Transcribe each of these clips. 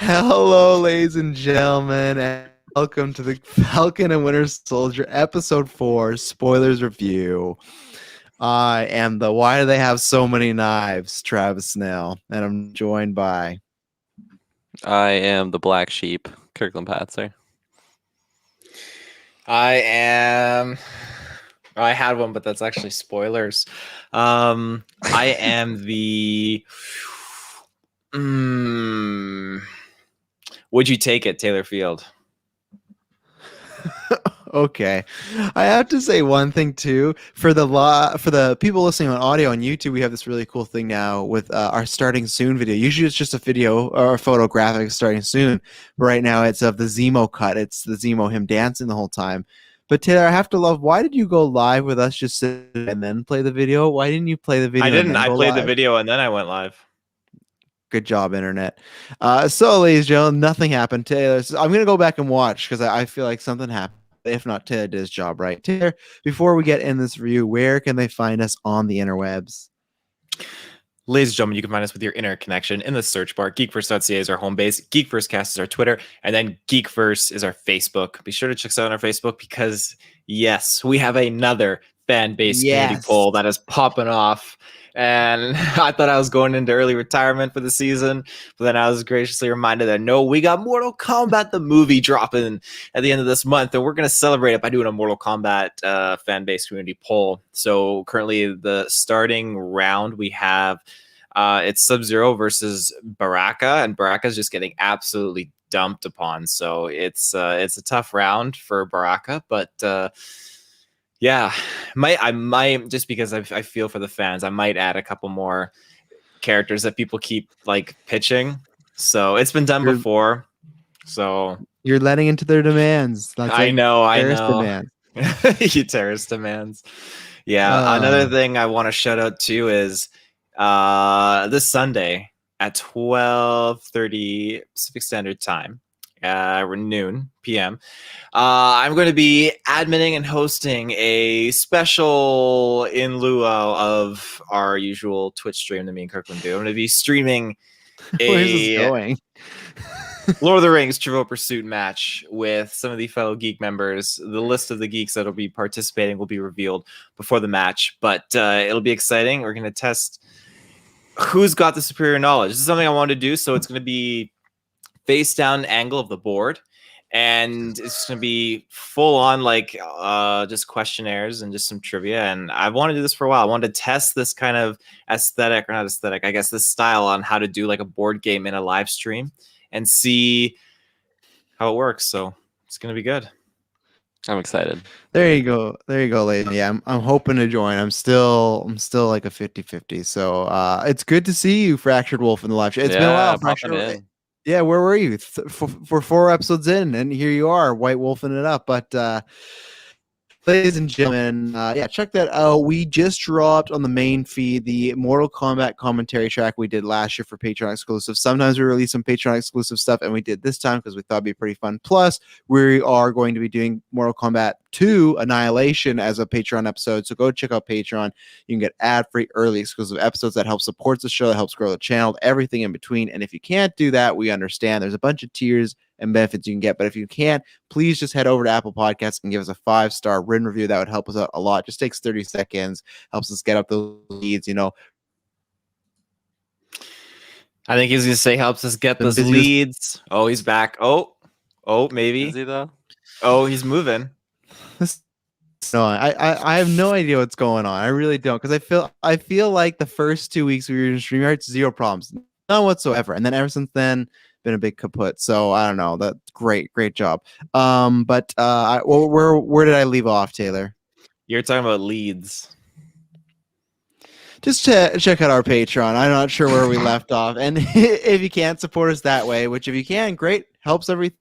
Hello, ladies and gentlemen, and welcome to the Falcon and Winter Soldier Episode 4 Spoilers Review. I am the Why Do They Have So Many Knives, Travis Snell, and I'm joined by... I am the Black Sheep, Kirklin Patzer. I had one, but that's actually spoilers. I am the... Would you take it, Taylor Field? Okay, I have to say one thing too. For the people listening on audio on YouTube, we have this really cool thing now with our starting soon video. Usually it's just a video or a photographic starting soon, but right now it's of the Zemo cut. It's the Zemo him dancing the whole time. But Taylor, I have to love. Why did you go live with us just sit and then play the video? Why didn't you play the video? I didn't. I played the video and then I went live. Good job, internet. So, ladies and gentlemen, nothing happened. Taylor, so I'm going to go back and watch because I feel like something happened. If not, Taylor did his job right. Taylor, before we get in this review, where can they find us on the interwebs? Ladies and gentlemen, you can find us with your internet connection in the search bar. GeekVerse.ca is our home base. GeekVerseCast is our Twitter. And then GeekVerse is our Facebook. Be sure to check us out on our Facebook because, yes, we have another fan-based community poll that is popping off. And I thought I was going into early retirement for the season, but then I was graciously reminded that no, we got Mortal Kombat the movie dropping at the end of this month, and we're going to celebrate it by doing a Mortal Kombat fan-based community poll. So currently the starting round we have it's Sub-Zero versus Baraka, and Baraka's just getting absolutely dumped upon. So it's a tough round for Baraka, but yeah, I might just because I feel for the fans, I might add a couple more characters that people keep like pitching. So it's been done before. So you're letting into their demands. That's I know. Demands. You terrorist demands. Yeah. Another thing I want to shout out to is this Sunday at 12:30 Pacific Standard Time. Noon p.m. I'm going to be adminning and hosting a special in lieu of our usual Twitch stream that me and Kirklin do. I'm going to be streaming Where's this going? Lord of the Rings Trivial Pursuit match with some of the fellow Geek members. The list of the geeks that will be participating will be revealed before the match, but it'll be exciting. We're going to test who's got the superior knowledge. This is something I wanted to do, so it's going to be face down angle of the board, and it's going to be full on like just questionnaires and just some trivia. And I've wanted to do this for a while. I wanted to test this kind of aesthetic, or not aesthetic, I guess this style on how to do like a board game in a live stream and see how it works. So it's going to be good. I'm excited. There you go, lady. Yeah, I'm hoping to join. I'm still like a 50-50. So it's good to see you, Fractured Wolf, in the live show. It's been a while, Fractured. Yeah, where were you for 4 episodes in? And here you are, white wolfing it up. But ladies and gentlemen, check that out. We just dropped on the main feed the Mortal Kombat commentary track we did last year for Patreon exclusive. Sometimes we release some Patreon exclusive stuff, and we did this time because we thought it'd be pretty fun. Plus, we are going to be doing Mortal Kombat 2 Annihilation as a Patreon episode. So go check out Patreon. You can get ad-free early exclusive episodes that help support the show, that helps grow the channel, everything in between. And if you can't do that, we understand. There's a bunch of tiers and benefits you can get. But if you can't, please just head over to Apple Podcasts and give us a 5-star written review. That would help us out a lot. Just takes 30 seconds, helps us get up those leads, you know. I think he's going to say helps us get those leads. Oh, he's back. Oh, maybe. Is he though? Oh, he's moving. No, I have no idea what's going on. I really don't, because I feel like the first 2 weeks we were in StreamYard, 0 problems, none whatsoever, and then ever since then, been a big kaput. So I don't know. That's great job. But where did I leave off, Taylor? You're talking about leads. just check out our Patreon. I'm not sure where we left off. And if you can't support us that way, which if you can, great, helps every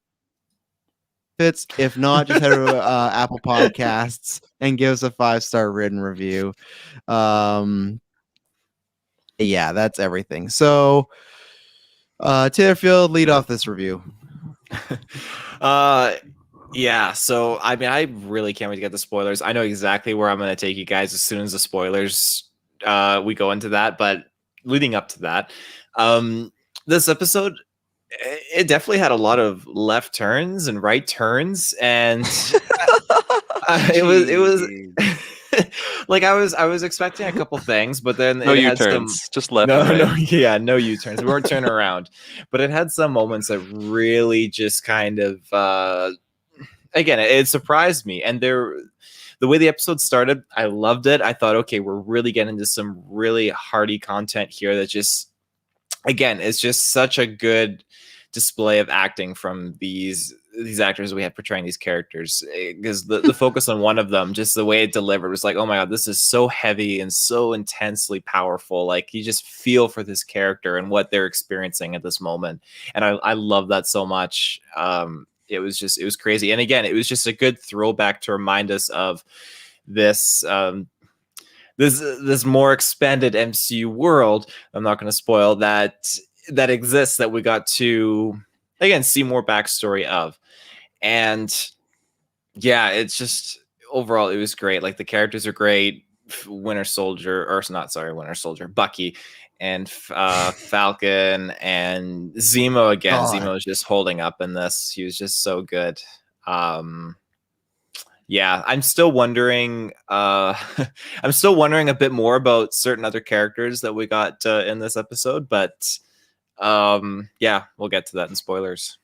fits. If not, just head over to Apple Podcasts and give us a 5-star written review. Yeah, that's everything. So, Taylor Field, lead off this review. Yeah, so I mean, I really can't wait to get the spoilers. I know exactly where I'm going to take you guys as soon as the spoilers we go into that. But leading up to that, this episode, it definitely had a lot of left turns and right turns, and it was like I was expecting a couple things, but then no it U-turns, had some just left. No U-turns. We weren't turning around, but it had some moments that really just kind of. Again, it surprised me, and the way the episode started, I loved it. I thought, okay, we're really getting into some really hearty content here that just, again, it's just such a good display of acting from these actors we had portraying these characters, because the focus on one of them, just the way it delivered was like, oh my god, this is so heavy and so intensely powerful. Like, you just feel for this character and what they're experiencing at this moment, and I love that so much. It was crazy. And again, it was just a good throwback to remind us of this this more expanded MCU world. I'm not going to spoil that exists, that we got to, again, see more backstory of. And yeah, it's just, overall, it was great. Like, the characters are great. Winter Soldier, Bucky, and Falcon and Zemo again. God. Zemo was just holding up in this. He was just so good. Yeah, I'm still wondering. I'm still wondering a bit more about certain other characters that we got in this episode, but yeah, we'll get to that in spoilers.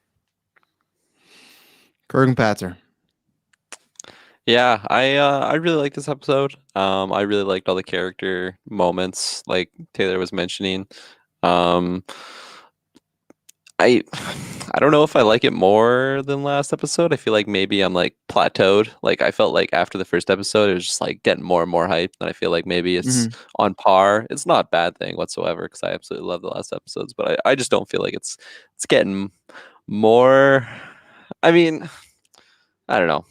Kurgan Patzer. Yeah, I really like this episode. I really liked all the character moments, like Taylor was mentioning. I don't know if I like it more than last episode. I feel like maybe I'm like plateaued. Like, I felt like after the first episode, it was just like getting more and more hype, and I feel like maybe it's on par. It's not a bad thing whatsoever, because I absolutely love the last episodes, but I just don't feel like it's getting more. I mean, I don't know.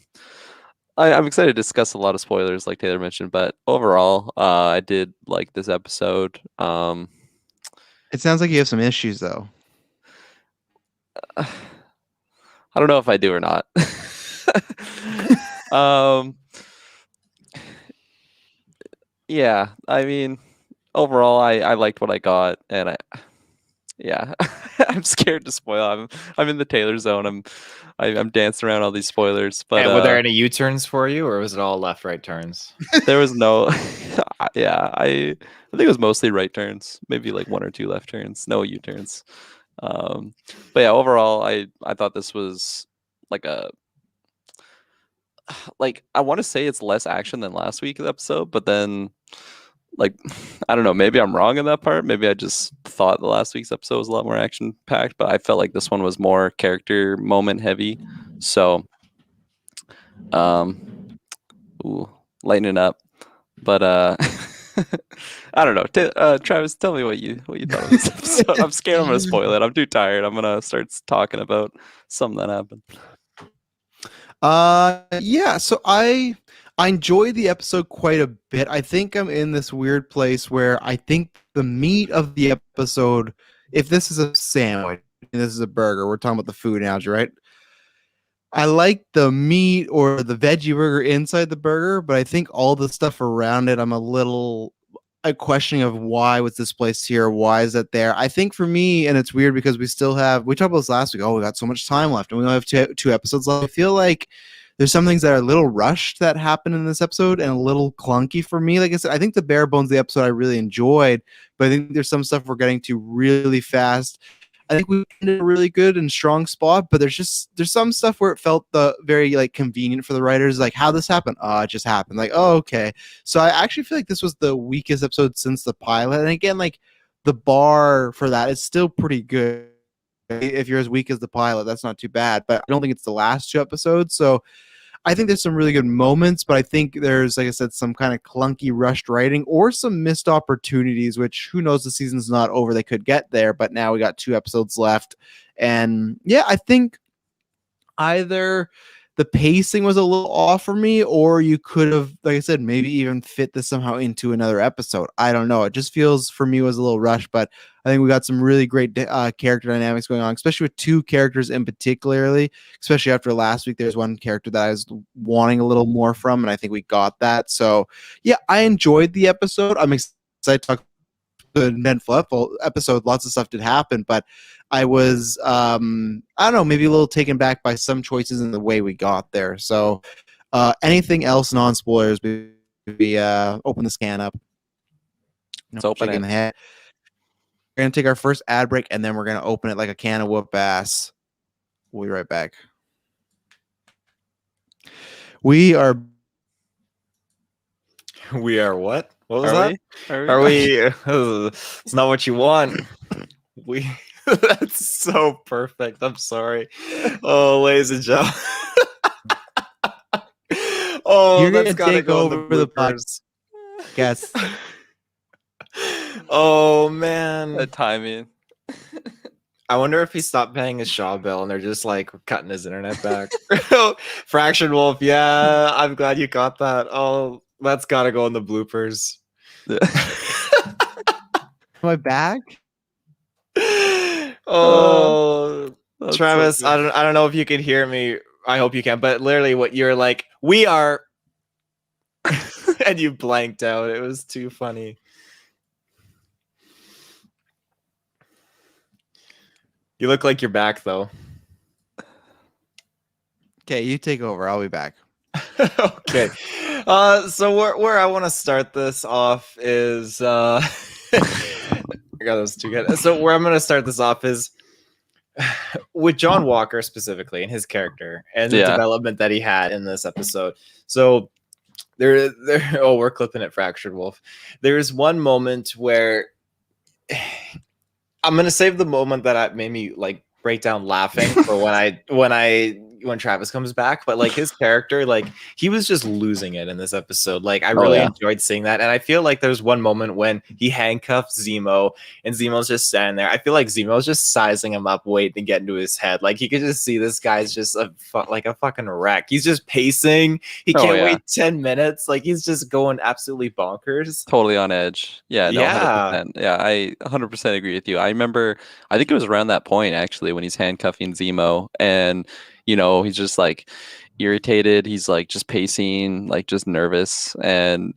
I'm excited to discuss a lot of spoilers, like Taylor mentioned, but overall, I did like this episode. It sounds like you have some issues, though. I don't know if I do or not. Yeah, I mean, overall, I liked what I got, and yeah, I'm scared to spoil. I'm in the Taylor zone. I'm dancing around all these spoilers. But were there any U-turns for you, or was it all left-right turns? There was no. Yeah, I think it was mostly right turns. Maybe like 1 or 2 left turns. No U-turns. But yeah, overall, I thought this was like I want to say it's less action than last week's episode, but then, like, I don't know, maybe I'm wrong in that part. Maybe I just thought the last week's episode was a lot more action packed, but I felt like this one was more character moment heavy. So, lightening up. But I don't know. Travis, tell me what you thought of this episode. I'm scared I'm gonna spoil it. I'm too tired. I'm gonna start talking about something that happened. Yeah, so I enjoyed the episode quite a bit. I think I'm in this weird place where I think the meat of the episode, if this is a sandwich and this is a burger, we're talking about the food analogy, right? I like the meat or the veggie burger inside the burger, but I think all the stuff around it, I'm a little questioning of why was this placed here? Why is it there? I think for me, and it's weird because we talked about this last week. Oh, we got so much time left and we only have two episodes left. I feel like there's some things that are a little rushed that happen in this episode and a little clunky for me. Like I said, I think the bare bones of the episode I really enjoyed, but I think there's some stuff we're getting to really fast. I think we ended a really good and strong spot, but there's some stuff where it felt very like convenient for the writers, like how this happened. Oh, it just happened. Like, oh, okay. So I actually feel like this was the weakest episode since the pilot. And again, like the bar for that is still pretty good. If you're as weak as the pilot, that's not too bad. But I don't think it's the last 2 episodes. So I think there's some really good moments, but I think there's, like I said, some kind of clunky, rushed writing or some missed opportunities, which who knows, the season's not over. They could get there, but now we got 2 episodes left. And yeah, I think either the pacing was a little off for me, or you could have, like I said, maybe even fit this somehow into another episode. I don't know. It just feels for me was a little rushed, but I think we got some really great character dynamics going on, especially with 2 characters in particularly, especially after last week. There's one character that I was wanting a little more from, and I think we got that. So yeah, I enjoyed the episode. I'm excited to talk the Ned Fluffle episode. Lots of stuff did happen, but I was I don't know, maybe a little taken back by some choices in the way we got there. So anything else non-spoilers, we open the scan up. Let's open it. In the head. We're gonna take our first ad break, and then we're gonna open it like a can of whoop ass. We'll be right back. We are what? What was that? Are we? It's not what you want. That's so perfect. I'm sorry. Oh, ladies and gentlemen. You're that's gotta take go over the podcast. Yes. Oh man, the timing. I wonder if he stopped paying his Shaw bill and they're just like cutting his internet back. Fractured Wolf, yeah, I'm glad you got that. Oh, that's gotta go in the bloopers. Am I back? Oh, Travis, so I don't know if you can hear me. I hope you can, but literally what you're like, we are, and you blanked out. It was too funny. You look like you're back though. Okay, you take over. I'll be back. Okay. So where I want to start this off is I got those two good. So where I'm going to start this off is with John Walker specifically and his character and the development that he had in this episode. So there oh, we're clipping it, Fractured Wolf. There's one moment where I'm going to save the moment that made me like break down laughing for when Travis comes back, but like his character, like he was just losing it in this episode. Like I really enjoyed seeing that. And I feel like there's one moment when he handcuffs Zemo and Zemo's just standing there. I feel like Zemo's just sizing him up, waiting to get into his head. Like he could just see this guy's just like a fucking wreck. He's just pacing. He can't wait 10 minutes. Like he's just going absolutely bonkers. Totally on edge. Yeah. No, 100%. Yeah. I 100% agree with you. I remember, I think it was around that point actually when he's handcuffing Zemo and you know, he's just like irritated. He's like just pacing, like just nervous. And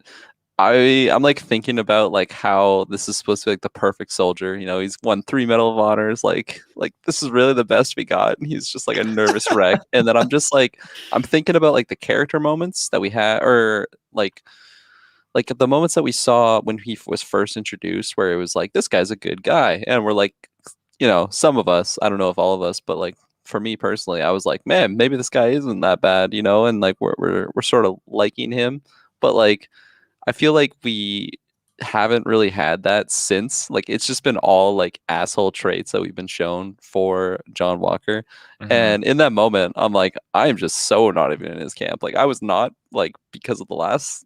I'm like thinking about like how this is supposed to be like the perfect soldier. You know, he's won 3 Medal of Honors. Like this is really the best we got. And he's just like a nervous wreck. And then I'm just like, I'm thinking about like the character moments that we had, or like the moments that we saw when he was first introduced, where it was like, this guy's a good guy. And we're like, you know, some of us, I don't know if all of us, but like, for me personally, I was like, man, maybe this guy isn't that bad, you know, and like we're sort of liking him, but like I feel like we haven't really had that since. Like it's just been all like asshole traits that we've been shown for John Walker. Mm-hmm. And in that moment, I'm like, I'm just so not even in his camp. Like I was not, like, because of the last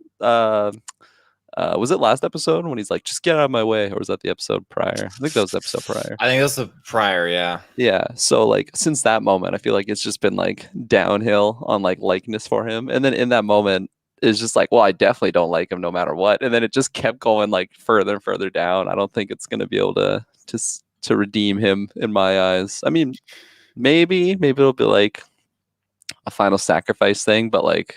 was it last episode when he's like, just get out of my way? Or was that the episode prior? I think that was the episode prior. I think that was the prior, yeah. Yeah. So like since that moment, I feel like it's just been like downhill on like likeness for him. And then in that moment, it's just like, well, I definitely don't like him no matter what. And then it just kept going like further and further down. I don't think it's gonna be able to redeem him in my eyes. I mean, maybe it'll be like a final sacrifice thing, but like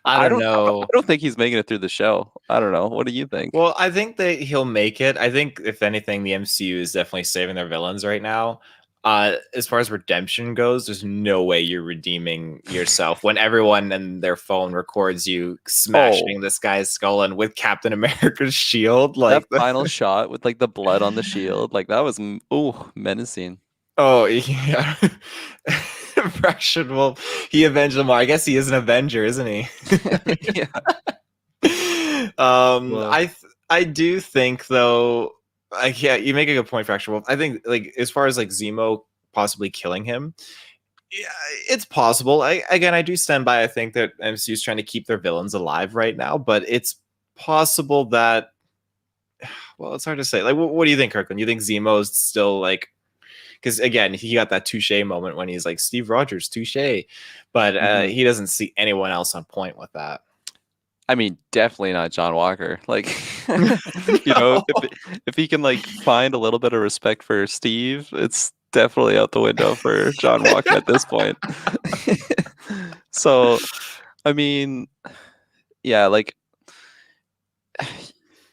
I don't know. I don't think he's making it through the show. I don't know. What do you think? Well, I think that he'll make it. I think, if anything, the MCU is definitely saving their villains right now. As far as redemption goes, there's no way you're redeeming yourself when everyone and their phone records you smashing this guy's skull and with Captain America's shield. Like that final shot with like the blood on the shield, like that was menacing. Oh yeah. Fractured Wolf. He avenged them all. I guess he is an Avenger, isn't he? Yeah. I do think though. You make a good point, Fractured Wolf. I think like as far as like Zemo possibly killing him, Yeah, it's possible. I do stand by. I think that MCU is trying to keep their villains alive right now, but it's possible that. Well, it's hard to say. Like, what do you think, Kirkland? You think Zemo's still like? Because again, he got that touche moment when he's like Steve Rogers, touche, but he doesn't see anyone else on point with that. I mean, definitely not John Walker. Like, you know, if he can like find a little bit of respect for Steve, it's definitely out the window for John Walker at this point. So, I mean, yeah, like,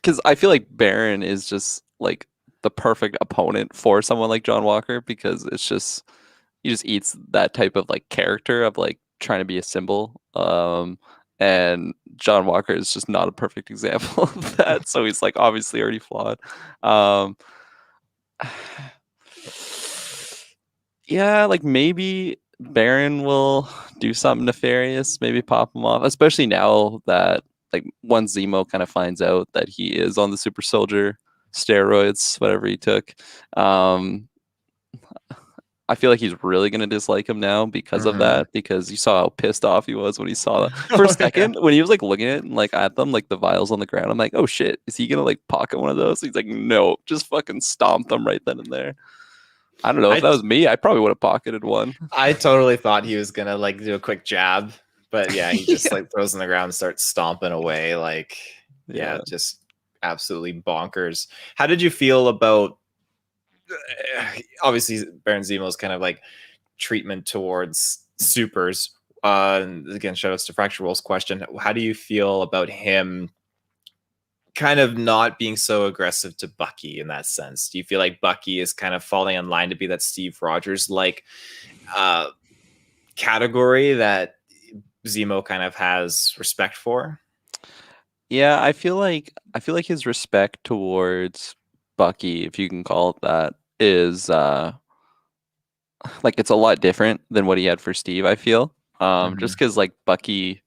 because I feel like Baron is just like the perfect opponent for someone like John Walker, because it's just he just eats that type of like character of like trying to be a symbol. And John Walker is just not a perfect example of that. So he's like obviously already flawed. Yeah, like maybe Baron will do something nefarious, maybe pop him off, especially now that like once Zemo kind of finds out that he is on the super soldier steroids, whatever he took. I feel like he's really going to dislike him now because of that, because you saw how pissed off he was when he saw that. For a second, when he was like looking at it and like at them, like the vials on the ground, I'm like, oh shit, is he going to like pocket one of those? He's like, no, just fucking stomp them right then and there. I don't know. If that was me, I probably would have pocketed one. I totally thought he was going to like do a quick jab, but yeah, he just like throws on the ground and starts stomping away. Like, yeah, just absolutely bonkers. How did you feel about obviously Baron Zemo's kind of like treatment towards supers? Again, shout outs to Fracture Wolf's question. How do you feel about him kind of not being so aggressive to Bucky in that sense? Do you feel like Bucky is kind of falling in line to be that Steve Rogers like category that Zemo kind of has respect for? Yeah, I feel like his respect towards Bucky, if you can call it that, is like it's a lot different than what he had for Steve, I feel. Just because like Bucky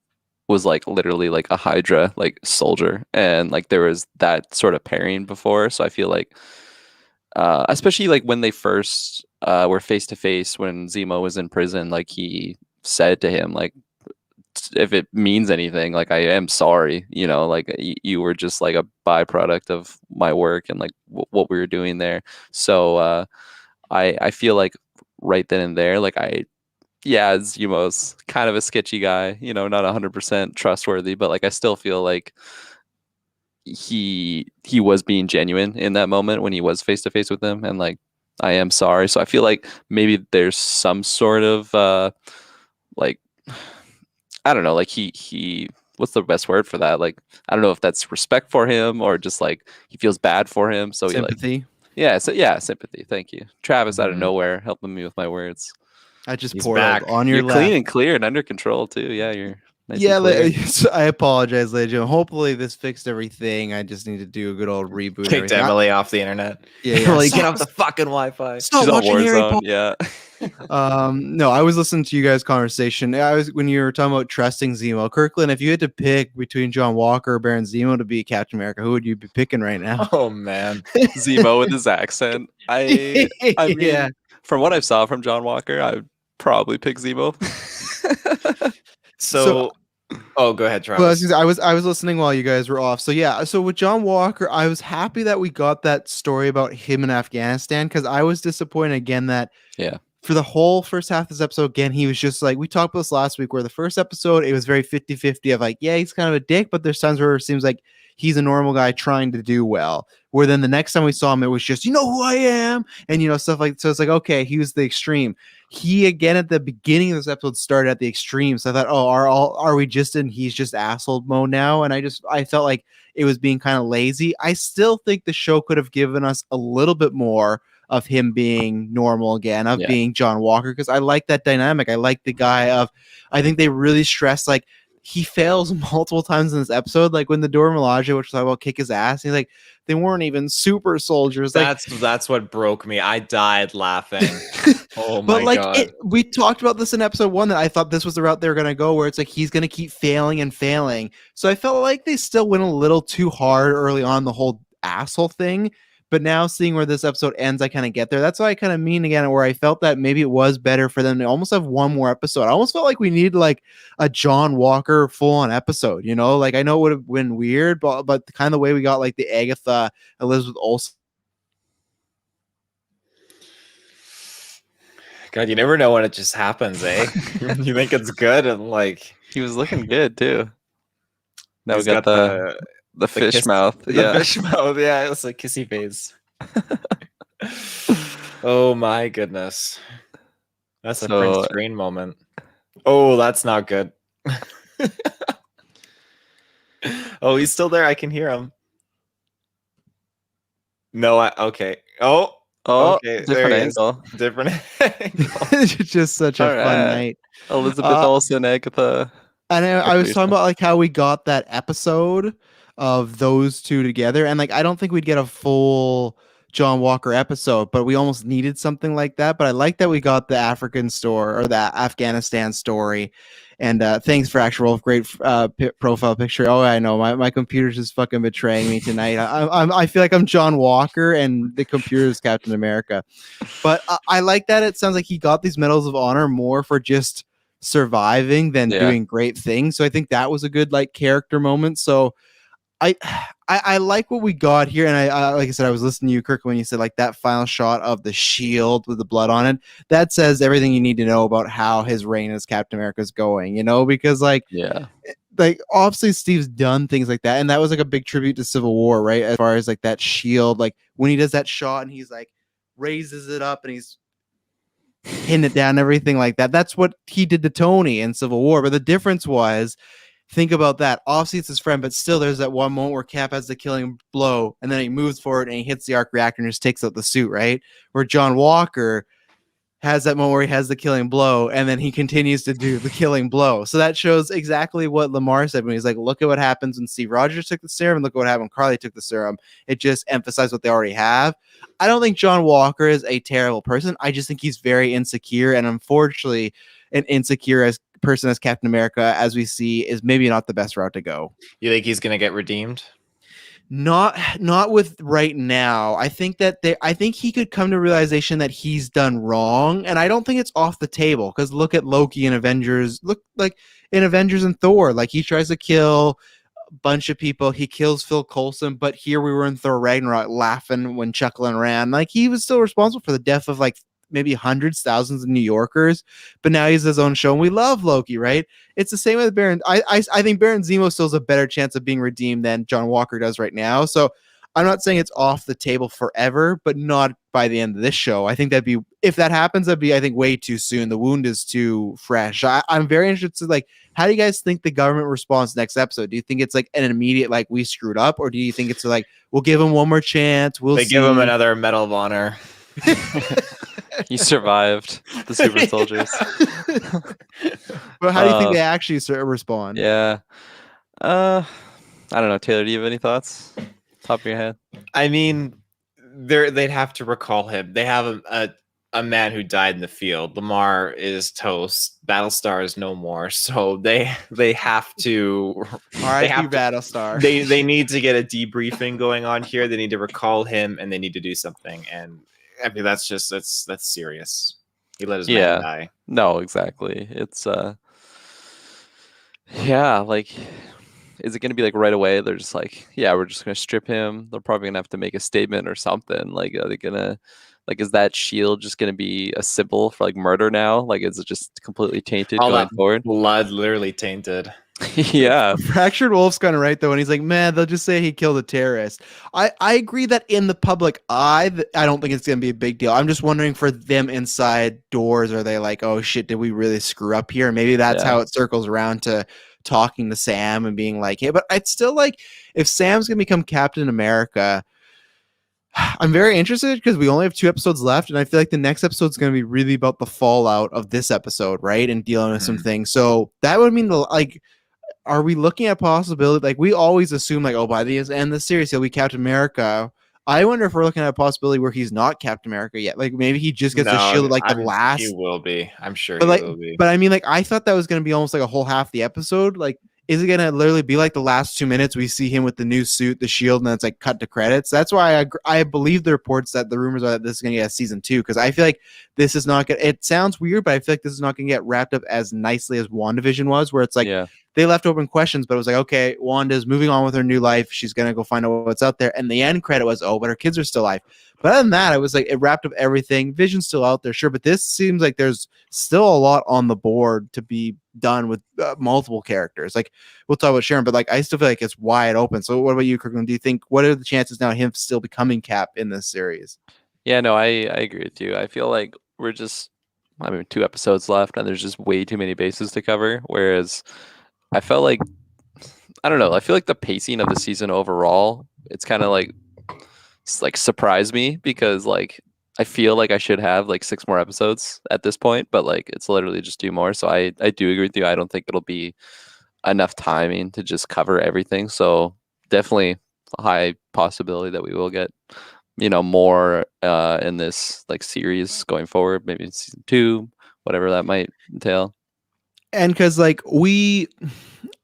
was like literally like a Hydra like soldier, and like there was that sort of pairing before. So I feel like especially like when they first were face to face when Zemo was in prison, like he said to him like, if it means anything, like I am sorry, you know, like you were just like a byproduct of my work and like what we were doing there. So I feel like right then and there, like Zemo's kind of a sketchy guy, you know, not 100% trustworthy, but like I still feel like he was being genuine in that moment when he was face to face with them, and like I am sorry. So I feel like maybe there's some sort of like, I don't know, like he what's the best word for that? Like, I don't know if that's respect for him or just like he feels bad for him. So sympathy. Sympathy. Thank you. Travis out of nowhere helping me with my words. I just poured on your You're left. Clean and clear and under control too. Yeah, you're nice. Yeah, I apologize, ladies and gentlemen. Hopefully this fixed everything. I just need to do a good old reboot. Kicked Emily off the internet. Yeah. Emily, get off the fucking Wi-Fi. She's on Warzone. Yeah. No, I was listening to you guys' conversation. When you were talking about trusting Zemo. Kirklin, if you had to pick between John Walker or Baron Zemo to be Captain America, who would you be picking right now? Oh man. Zemo with his accent. I mean, from what I saw from John Walker, I would probably pick Zemo. So go ahead, Travis. Well, I was listening while you guys were off. So yeah, so with John Walker, I was happy that we got that story about him in Afghanistan, because I was disappointed again that for the whole first half of this episode, again, he was just like, we talked about this last week, where the first episode, it was very 50-50 of like, yeah, he's kind of a dick, but there's times where it seems like he's a normal guy trying to do well. Where then the next time we saw him, it was just, you know who I am, and you know, stuff like, so it's like, okay, he was the extreme. He again at the beginning of this episode started at the extreme. So I thought, oh, are we just in he's just asshole mode now? And I felt like it was being kind of lazy. I still think the show could have given us a little bit more of him being normal again, of being John Walker, because I like that dynamic. I like the guy of, I think they really stress like he fails multiple times in this episode, like when the Dora Milaje, which was about kick his ass, he's like, they weren't even super soldiers. That's what broke me. I died laughing. Oh my god! We talked about this in episode 1, that I thought this was the route they were gonna go, where it's like he's gonna keep failing and failing. So I felt like they still went a little too hard early on, the whole asshole thing. but now seeing where this episode ends, I kind of get there. That's why I kind of mean again, where I felt that maybe it was better for them to almost have one more episode. I almost felt like we needed like a John Walker full-on episode, you know? Like I know it would have been weird, but the kind of the way we got like the Agatha Elizabeth Olsen. God, you never know when it just happens, eh? You think it's good, and like he was looking good too. Now we got the fish kiss, mouth. The fish mouth, yeah. It was like kissy face. Oh my goodness. That's a print screen moment. Oh, that's not good. Oh, he's still there. I can hear him. No, okay. Oh, okay. Different angle. Different angle. It's just such a fun night. Elizabeth Olsen, Agatha. And I was talking about like how we got that episode of those two together, and like I don't think we'd get a full John Walker episode, but we almost needed something like that. But I like that we got the African story or the Afghanistan story. And thanks for Actual Wolf, great profile picture. Oh, I know my computer's just fucking betraying me tonight. I feel like I'm John Walker and the computer is Captain America. But I like that it sounds like he got these medals of honor more for just surviving than doing great things. So I think that was a good like character moment. So I like what we got here, and I like I said, I was listening to you, Kirk, when you said like that final shot of the shield with the blood on it. That says everything you need to know about how his reign as Captain America is going. You know, because like obviously Steve's done things like that, and that was like a big tribute to Civil War, right? As far as like that shield, like when he does that shot and he's like raises it up and he's hitting it down, and everything like that. That's what he did to Tony in Civil War. But the difference was, think about that. Obviously, it's his friend, but still, there's that one moment where Cap has the killing blow, and then he moves forward and he hits the arc reactor and just takes out the suit, right? Where John Walker has that moment where he has the killing blow, and then he continues to do the killing blow. So that shows exactly what Lamar said when he's like, look at what happens when Steve Rogers took the serum, and look at what happened when Carly took the serum. It just emphasized what they already have. I don't think John Walker is a terrible person. I just think he's very insecure, and unfortunately, an insecure person as Captain America, as we see, is maybe not the best route to go. You think he's gonna get redeemed? Not with right now. I think that I think he could come to realization that he's done wrong, and I don't think it's off the table, because look at Loki and Avengers. Look like in Avengers and Thor, like he tries to kill a bunch of people. He kills Phil Coulson, but here we were in Thor Ragnarok laughing when Chuckling ran. Like he was still responsible for the death of like maybe hundreds, thousands of New Yorkers, but now he's his own show, and we love Loki, right? It's the same with Baron. I think Baron Zemo still has a better chance of being redeemed than John Walker does right now. So I'm not saying it's off the table forever, but not by the end of this show. I think if that happens, that'd be, I think, way too soon. The wound is too fresh. I'm very interested. Like, how do you guys think the government responds next episode? Do you think it's like an immediate, like, we screwed up, or do you think it's like, we'll give him one more chance? They give him another Medal of Honor. He survived the super soldiers. But how do you think they actually respond? Yeah. I don't know. Taylor, do you have any thoughts? Top of your head? I mean, they'd have to recall him. They have a man who died in the field. Lamar is toast. Battlestar is no more. So they have to. R.I.P. Battlestar. They need to get a debriefing going on here. They need to recall him, and they need to do something. And I mean, that's serious. He let his man die. No, exactly. It's like, is it going to be like right away? They're just like, we're just going to strip him. They're probably going to have to make a statement or something. Like, are they going to, like, is that shield just going to be a symbol for like murder now? Like, is it just completely tainted going forward? Blood literally tainted. Yeah. Fractured Wolf's kind of right though, and he's like, man, they'll just say he killed a terrorist. I agree that in the public eye, I don't think it's gonna be a big deal. I'm just wondering for them inside doors, are they like, oh shit, did we really screw up here? Maybe that's how it circles around to talking to Sam and being like, hey, but I'd still like, if Sam's gonna become Captain America, I'm very interested because we only have 2 episodes left, and I feel like the next episode is going to be really about the fallout of this episode, right? And dealing with some things. So that would mean are we looking at possibility? Like we always assume like, oh, by the end of the series, he'll be Captain America. I wonder if we're looking at a possibility where he's not Captain America yet. Like maybe he just gets a shield like the last. He will be. I'm sure he will be. But I mean, like I thought that was going to be almost like a whole half the episode. Like is it gonna literally be like the last 2 minutes we see him with the new suit, the shield, and then it's like cut to credits? That's why I believe the reports that the rumors are that this is gonna get a season 2, because I feel like this is not gonna. It sounds weird, but I feel like this is not gonna get wrapped up as nicely as WandaVision was, where it's like they left open questions, but it was like, okay, Wanda's moving on with her new life. She's gonna go find out what's out there, and the end credit was, oh, but her kids are still alive. But other than that, it was like it wrapped up everything. Vision's still out there, sure, but this seems like there's still a lot on the board to be done with multiple characters. Like we'll talk about Sharon, but like I still feel like it's wide open. So what about you, Kirklin? Do you think what are the chances now of him still becoming Cap in this series? Yeah, no, I agree with you. I feel like we're just 2 episodes left, and there's just way too many bases to cover. Whereas I felt like I don't know. I feel like the pacing of the season overall, it's kind of like surprised me because like I feel like I should have like 6 more episodes at this point, but like it's literally just 2 more. So I do agree with you. I don't think it'll be enough timing to just cover everything. So definitely a high possibility that we will get more in this like series going forward, maybe in season 2, whatever that might entail. And because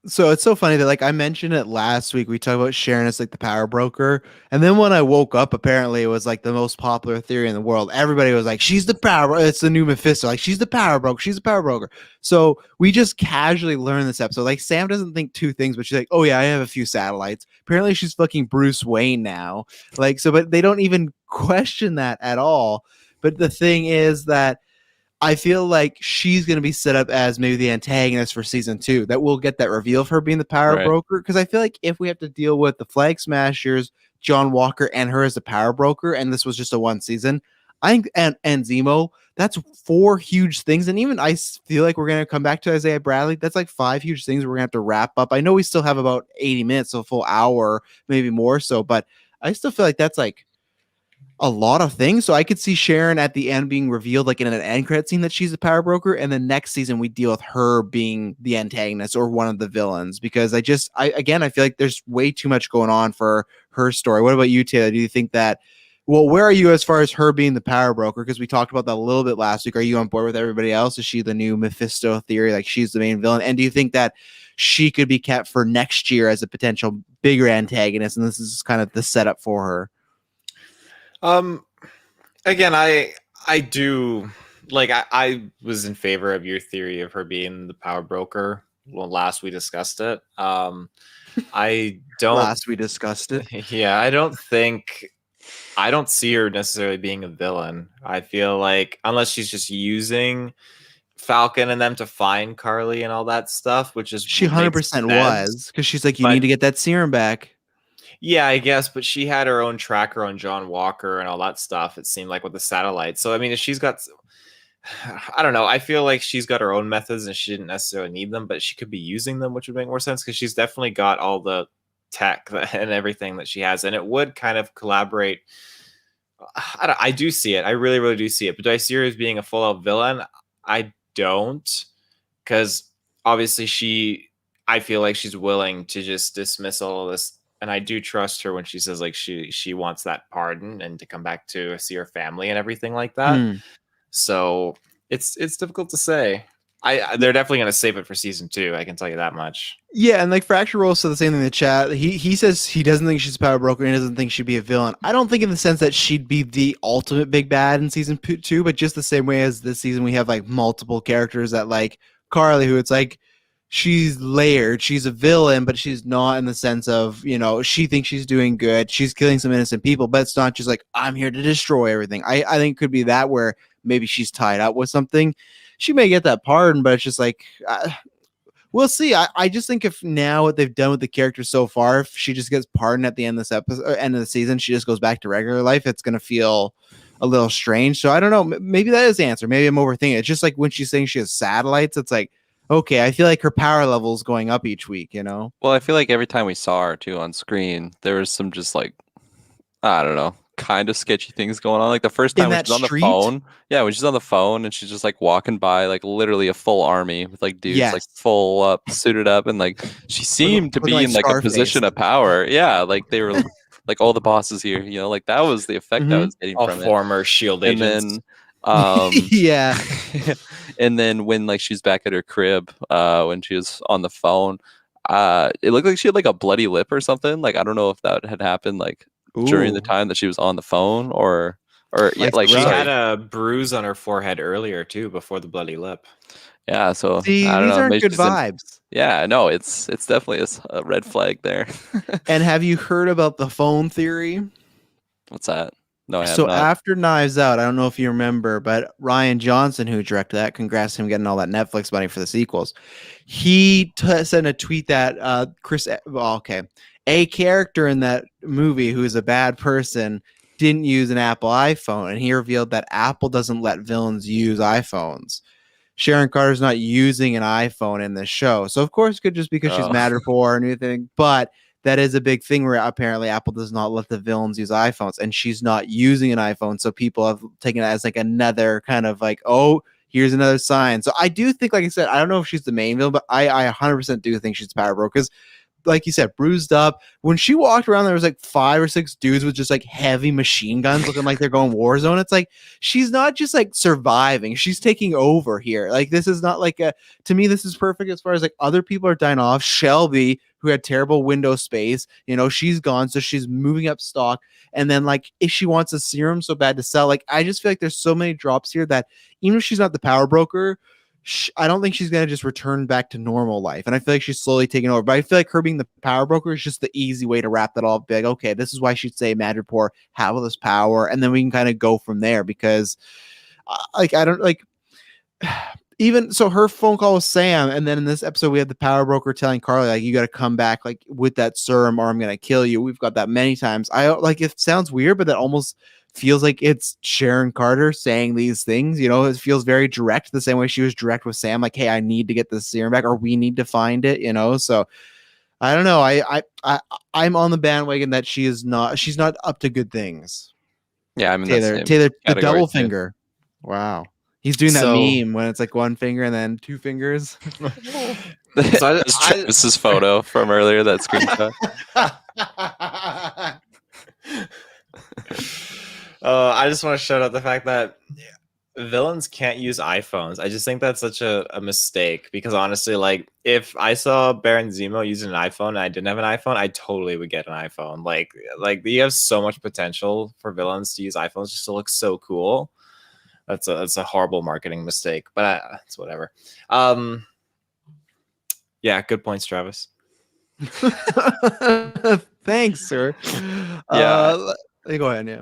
so it's so funny that like I mentioned it last week, we talked about Sharon as like the power broker, and then when I woke up, apparently it was like the most popular theory in the world. Everybody was like, she's the power, it's the new Mephisto, like she's the power broker. So we just casually learned this episode, like Sam doesn't think 2 things, but she's like, oh yeah, I have a few satellites. Apparently she's fucking Bruce Wayne now, like, so, but they don't even question that at all. But the thing is that I feel like she's going to be set up as maybe the antagonist for season 2, that we'll get that reveal of her being the power broker. Because I feel like if we have to deal with the Flag Smashers, John Walker, and her as the power broker, and this was just a 1 season, I think, and Zemo, that's 4 huge things. And even I feel like we're going to come back to Isaiah Bradley. That's like 5 huge things we're going to have to wrap up. I know we still have about 80 minutes, so a full hour, maybe more so, but I still feel like that's like a lot of things. So I could see Sharon at the end being revealed like in an end credit scene that she's a power broker, and then next season we deal with her being the antagonist or one of the villains, because I feel like there's way too much going on for her story. What about you, Taylor? Do you think that, well, where are you as far as her being the power broker? Because we talked about that a little bit last week. Are you on board with everybody else? Is she the new Mephisto theory? Like she's the main villain? And do you think that she could be kept for next year as a potential bigger antagonist, and this is kind of the setup for her? Again, I do like I was in favor of your theory of her being the power broker. Well, last we discussed it. I don't. Last we discussed it. Yeah, I don't see her necessarily being a villain. I feel like unless she's just using Falcon and them to find Carly and all that stuff, which is she 100% was, because she's like, you need to get that serum back. Yeah, I guess, but she had her own tracker on John Walker and all that stuff, it seemed like, with the satellite. So, I mean, if she's got, I don't know, I feel like she's got her own methods and she didn't necessarily need them, but she could be using them, which would make more sense because she's definitely got all the tech and everything that she has, and it would kind of collaborate. I do see it. I really, really do see it. But do I see her as being a full-out villain? I don't, because obviously I feel like she's willing to just dismiss all of this. And I do trust her when she says like she wants that pardon and to come back to see her family and everything like that. So it's difficult to say. They're definitely going to save it for season 2. I can tell you that much. Yeah, and like Fracture Roll said the same thing in the chat. He says he doesn't think she's a power broker and he doesn't think she'd be a villain. I don't think in the sense that she'd be the ultimate big bad in season 2, but just the same way as this season we have like multiple characters that like Carly, who it's like she's layered. She's a villain, but she's not in the sense of, she thinks she's doing good. She's killing some innocent people, but it's not just like, I'm here to destroy everything. I think it could be that where maybe she's tied up with something. She may get that pardon, but it's just like, we'll see. I just think if now what they've done with the character so far, if she just gets pardoned at the end of this episode, end of the season, she just goes back to regular life, it's going to feel a little strange. So I don't know. Maybe that is the answer. Maybe I'm overthinking it. It's just like when she's saying she has satellites, it's like, okay, I feel like her power level is going up each week, Well, I feel like every time we saw her too on screen, there was some just like, I don't know, kind of sketchy things going on. Like the first time when she's on the phone. Yeah, when she's on the phone and she's just like walking by like literally a full army with like dudes like full up, suited up, and like she seemed to be in like a position of power. Yeah, like they were like all the bosses here, like that was the effect I was getting from former SHIELD agents. And then yeah. And then when like she's back at her crib, when she was on the phone, It looked like she had like a bloody lip or something. Like I don't know if that had happened like during the time that she was on the phone or yeah, like she had a bruise on her forehead earlier too before the bloody lip. Yeah, so see, I don't these know. aren't good vibes. Yeah, no, it's definitely a red flag there. And have you heard about the phone theory? What's that? No, I have so not. After Knives Out, I don't know if you remember, but Rian Johnson, who directed that, congrats to him getting all that Netflix money for the sequels. He sent a tweet that a character in that movie who is a bad person didn't use an Apple iPhone, and he revealed that Apple doesn't let villains use iPhones. Sharon Carter's not using an iPhone in this show, so of course, it could just because she's mad or poor or anything, but that is a big thing where apparently Apple does not let the villains use iPhones, and she's not using an iPhone. So people have taken it as like another kind of like, oh, here's another sign. So I do think, like I said, I don't know if she's the main villain, but I 100% do think she's the power broker, because like you said, bruised up. When she walked around, there was like 5 or 6 dudes with just like heavy machine guns looking like they're going war zone. It's like, she's not just like surviving, she's taking over here. Like, this is not like to me, this is perfect as far as like other people are dying off. Shelby, who had terrible window space, she's gone. So she's moving up stock. And then like, if she wants a serum so bad to sell, like, I just feel like there's so many drops here that even if she's not the power broker, I don't think she's going to just return back to normal life. And I feel like she's slowly taking over. But I feel like her being the power broker is just the easy way to wrap that all up. Big. Okay, this is why she'd say Madripoor have all this power. And then we can kind of go from there, because I don't like even so her phone call with Sam. And then in this episode, we had the power broker telling Carly, like, you got to come back like with that serum or I'm going to kill you. We've got that many times. I like, it sounds weird, but that almost feels like it's Sharon Carter saying these things. It feels very direct, the same way she was direct with Sam, like, hey, I need to get this serum back, or we need to find it. So I don't know. I'm on the bandwagon that she's not up to good things. Yeah, I mean, Taylor the double finger. Wow, he's doing that meme when it's like one finger and then 2 fingers. So Travis's photo from earlier, that screenshot. I just want to shout out the fact that villains can't use iPhones. I just think that's such a mistake, because honestly, like, if I saw Baron Zemo using an iPhone and I didn't have an iPhone, I totally would get an iPhone. Like you have so much potential for villains to use iPhones just to look so cool. That's a horrible marketing mistake, but it's whatever. Yeah, good points, Travis. Thanks, sir. Yeah. Go ahead. Yeah.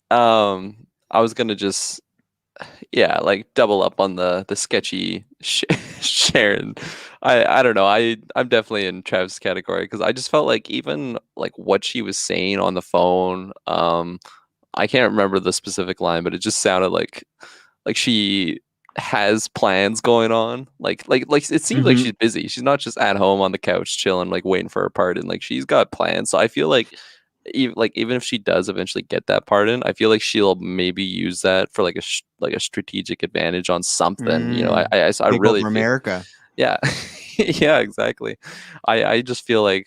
I was gonna just like double up on the sketchy Sharon. I don't know. I'm definitely in Trav's category, because I just felt like even like what she was saying on the phone. I can't remember the specific line, but it just sounded like she has plans going on. Like it seems like she's busy. She's not just at home on the couch chilling, like waiting for her pardon. Like, she's got plans. So I feel like even if she does eventually get that pardon, I feel like she'll maybe use that for like a strategic advantage on something. I really feel, America. Yeah. Yeah, exactly. I just feel like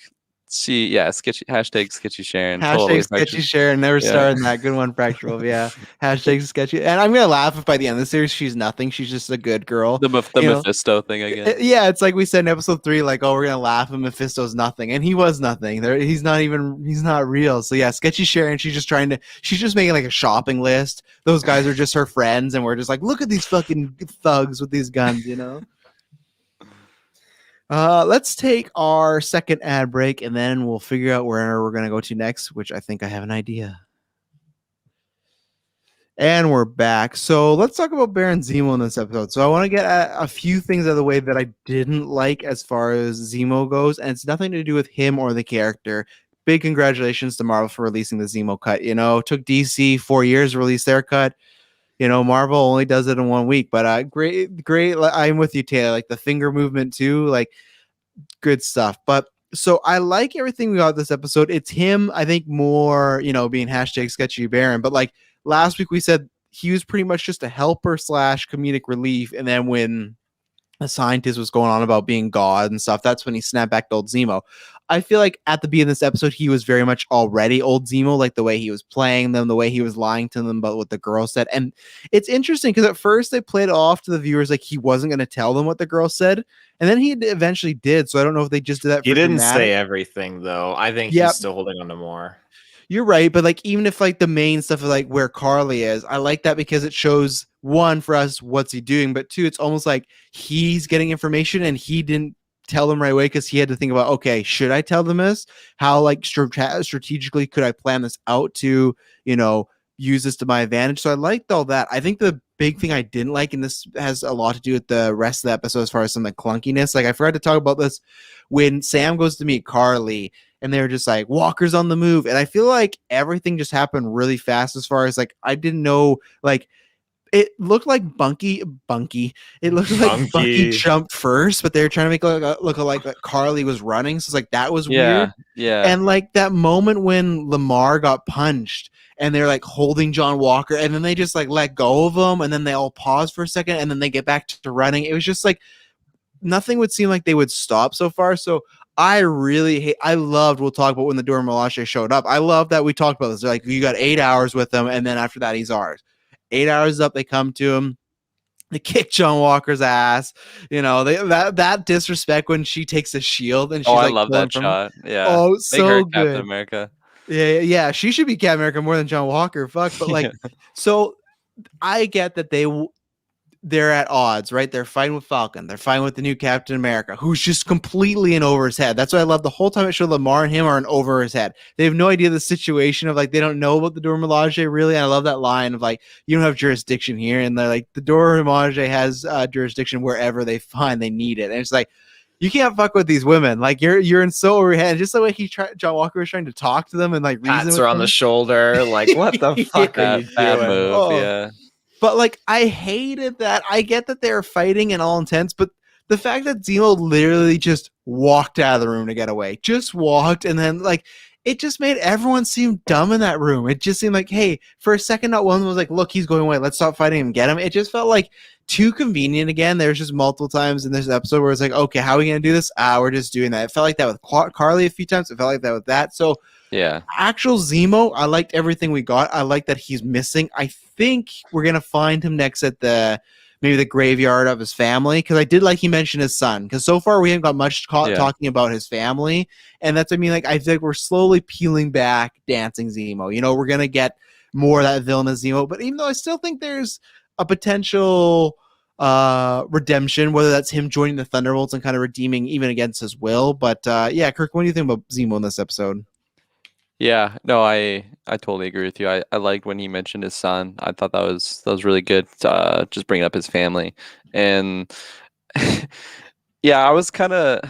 sketchy #sketchy Sharon. Totally #sketchy Sharon. Never started that. Good one, Fractural. Yeah. #sketchy. And I'm gonna laugh if by the end of the series she's nothing. She's just a good girl. The Mephisto thing again. Yeah, it's like we said in episode 3, like, oh, we're gonna laugh and Mephisto's nothing, and he was nothing. He's not real. So yeah, sketchy Sharon. She's just making like a shopping list. Those guys are just her friends, and we're just like, look at these fucking thugs with these guns, Let's take our second ad break, and then we'll figure out where we're going to go to next, which I think I have an idea. And we're back. So let's talk about Baron Zemo in this episode. So I want to get a few things out of the way that I didn't like as far as Zemo goes, and it's nothing to do with him or the character. Big congratulations to Marvel for releasing the Zemo cut. It took DC 4 years to release their cut. Marvel only does it in 1 week, but great. I'm with you, Taylor. Like the finger movement too, like good stuff. But so I like everything we got this episode. It's him, I think, more, being #sketchy Baron. But like last week we said he was pretty much just a helper / comedic relief. And then when a scientist was going on about being God and stuff, that's when he snapped back to old Zemo. I feel like at the beginning of this episode, he was very much already old Zemo, like the way he was playing them, the way he was lying to them about what the girl said. And it's interesting because at first they played off to the viewers like he wasn't going to tell them what the girl said. And then he eventually did. So I don't know if they just did that. He didn't say everything, though. I think he's still holding on to more. You're right, but like even if like the main stuff is like where Carly is, I like that because it shows, one, for us, what's he doing, but two, it's almost like he's getting information and he didn't tell them right away because he had to think about, okay, should I tell them this? How like strategically could I plan this out to, you know, use this to my advantage? So I liked all that. I think the big thing I didn't like, and this has a lot to do with the rest of the episode as far as some of the clunkiness, like I forgot to talk about this when Sam goes to meet Carly and they were just like, Walker's on the move. And I feel like everything just happened really fast as far as like, I didn't know, like, it looked like Bunky. It looked like Bunky jumped first, but they were trying to make it look like Carly was running. So it's like, that was weird. Yeah. And like that moment when Lamar got punched and they're like holding John Walker and then they just like let go of him and then they all pause for a second and then they get back to running. It was just like, nothing would seem like they would stop so far. So I really I loved, we'll talk about when the Dora Milaje showed up. I love that we talked about this. They're like, you got 8 hours with him, and then after that, he's ours. 8 hours up, they come to him. They kick John Walker's ass. You know, that disrespect when she takes a shield and she's I love that shot. Yeah. Oh, so good. Captain America. Yeah. She should be Captain America more than John Walker. Fuck. But like, so I get that they're at odds, right? They're fighting with Falcon. They're fighting with the new Captain America, who's just completely in over his head. That's why I love the whole time it showed Lamar and him are in over his head. They have no idea the situation of like, they don't know about the Dora Milaje really. And I love that line of like, you don't have jurisdiction here. And they're like, the Dora Milaje has jurisdiction wherever they find they need it. And it's like, you can't fuck with these women. Like you're in so over your head. Just the way John Walker was trying to talk to them and like reason pats her on the shoulder. Like, what the fuck are you doing? Move, yeah. But like, I hated that. I get that they're fighting in all intents, but the fact that Zemo literally just walked out of the room to get away, just walked, and then like, it just made everyone seem dumb in that room. It just seemed like, hey, for a second, not one was like, look, he's going away. Let's stop fighting him, get him. It just felt like too convenient again. There's just multiple times in this episode where it's like, okay, how are we going to do this? We're just doing that. It felt like that with Carly a few times. It felt like that with that. So yeah, actual Zemo, I liked everything we got. I like that he's missing. I think we're going to find him next at maybe the graveyard of his family, because I did like he mentioned his son, because so far we haven't got much talking about his family, and that's, I mean, like, I think we're slowly peeling back Dancing Zemo. You know, we're going to get more of that villainous Zemo, but even though I still think there's a potential redemption, whether that's him joining the Thunderbolts and kind of redeeming even against his will. But yeah, Kirk, what do you think about Zemo in this episode? Yeah, no, I totally agree with you. I liked when he mentioned his son. I thought that was really good. Just bringing up his family, and yeah, I was kind of,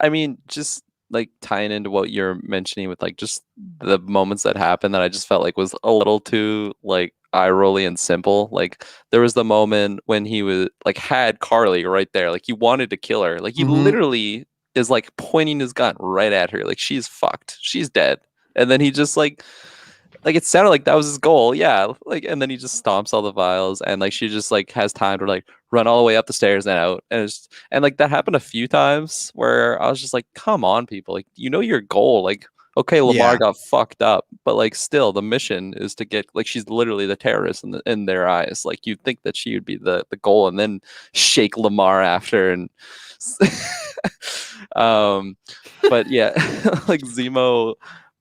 I mean, just like tying into what you're mentioning with like just the moments that happened that I just felt like was a little too like eye-rolly and simple. Like there was the moment when he was like had Carly right there, like he wanted to kill her, like he literally is like pointing his gun right at her, like she's fucked, she's dead. And then he just like it sounded like that was his goal. Yeah. Like, and then he just stomps all the vials and like, she just like has time to like run all the way up the stairs and out. And like that happened a few times where I was just like, come on, people, like, you know, your goal, like, okay, Lamar got fucked up, but like still the mission is to get, like, she's literally the terrorist in their eyes. Like you'd think that she would be the goal and then shake Lamar after. And but yeah, like Zemo,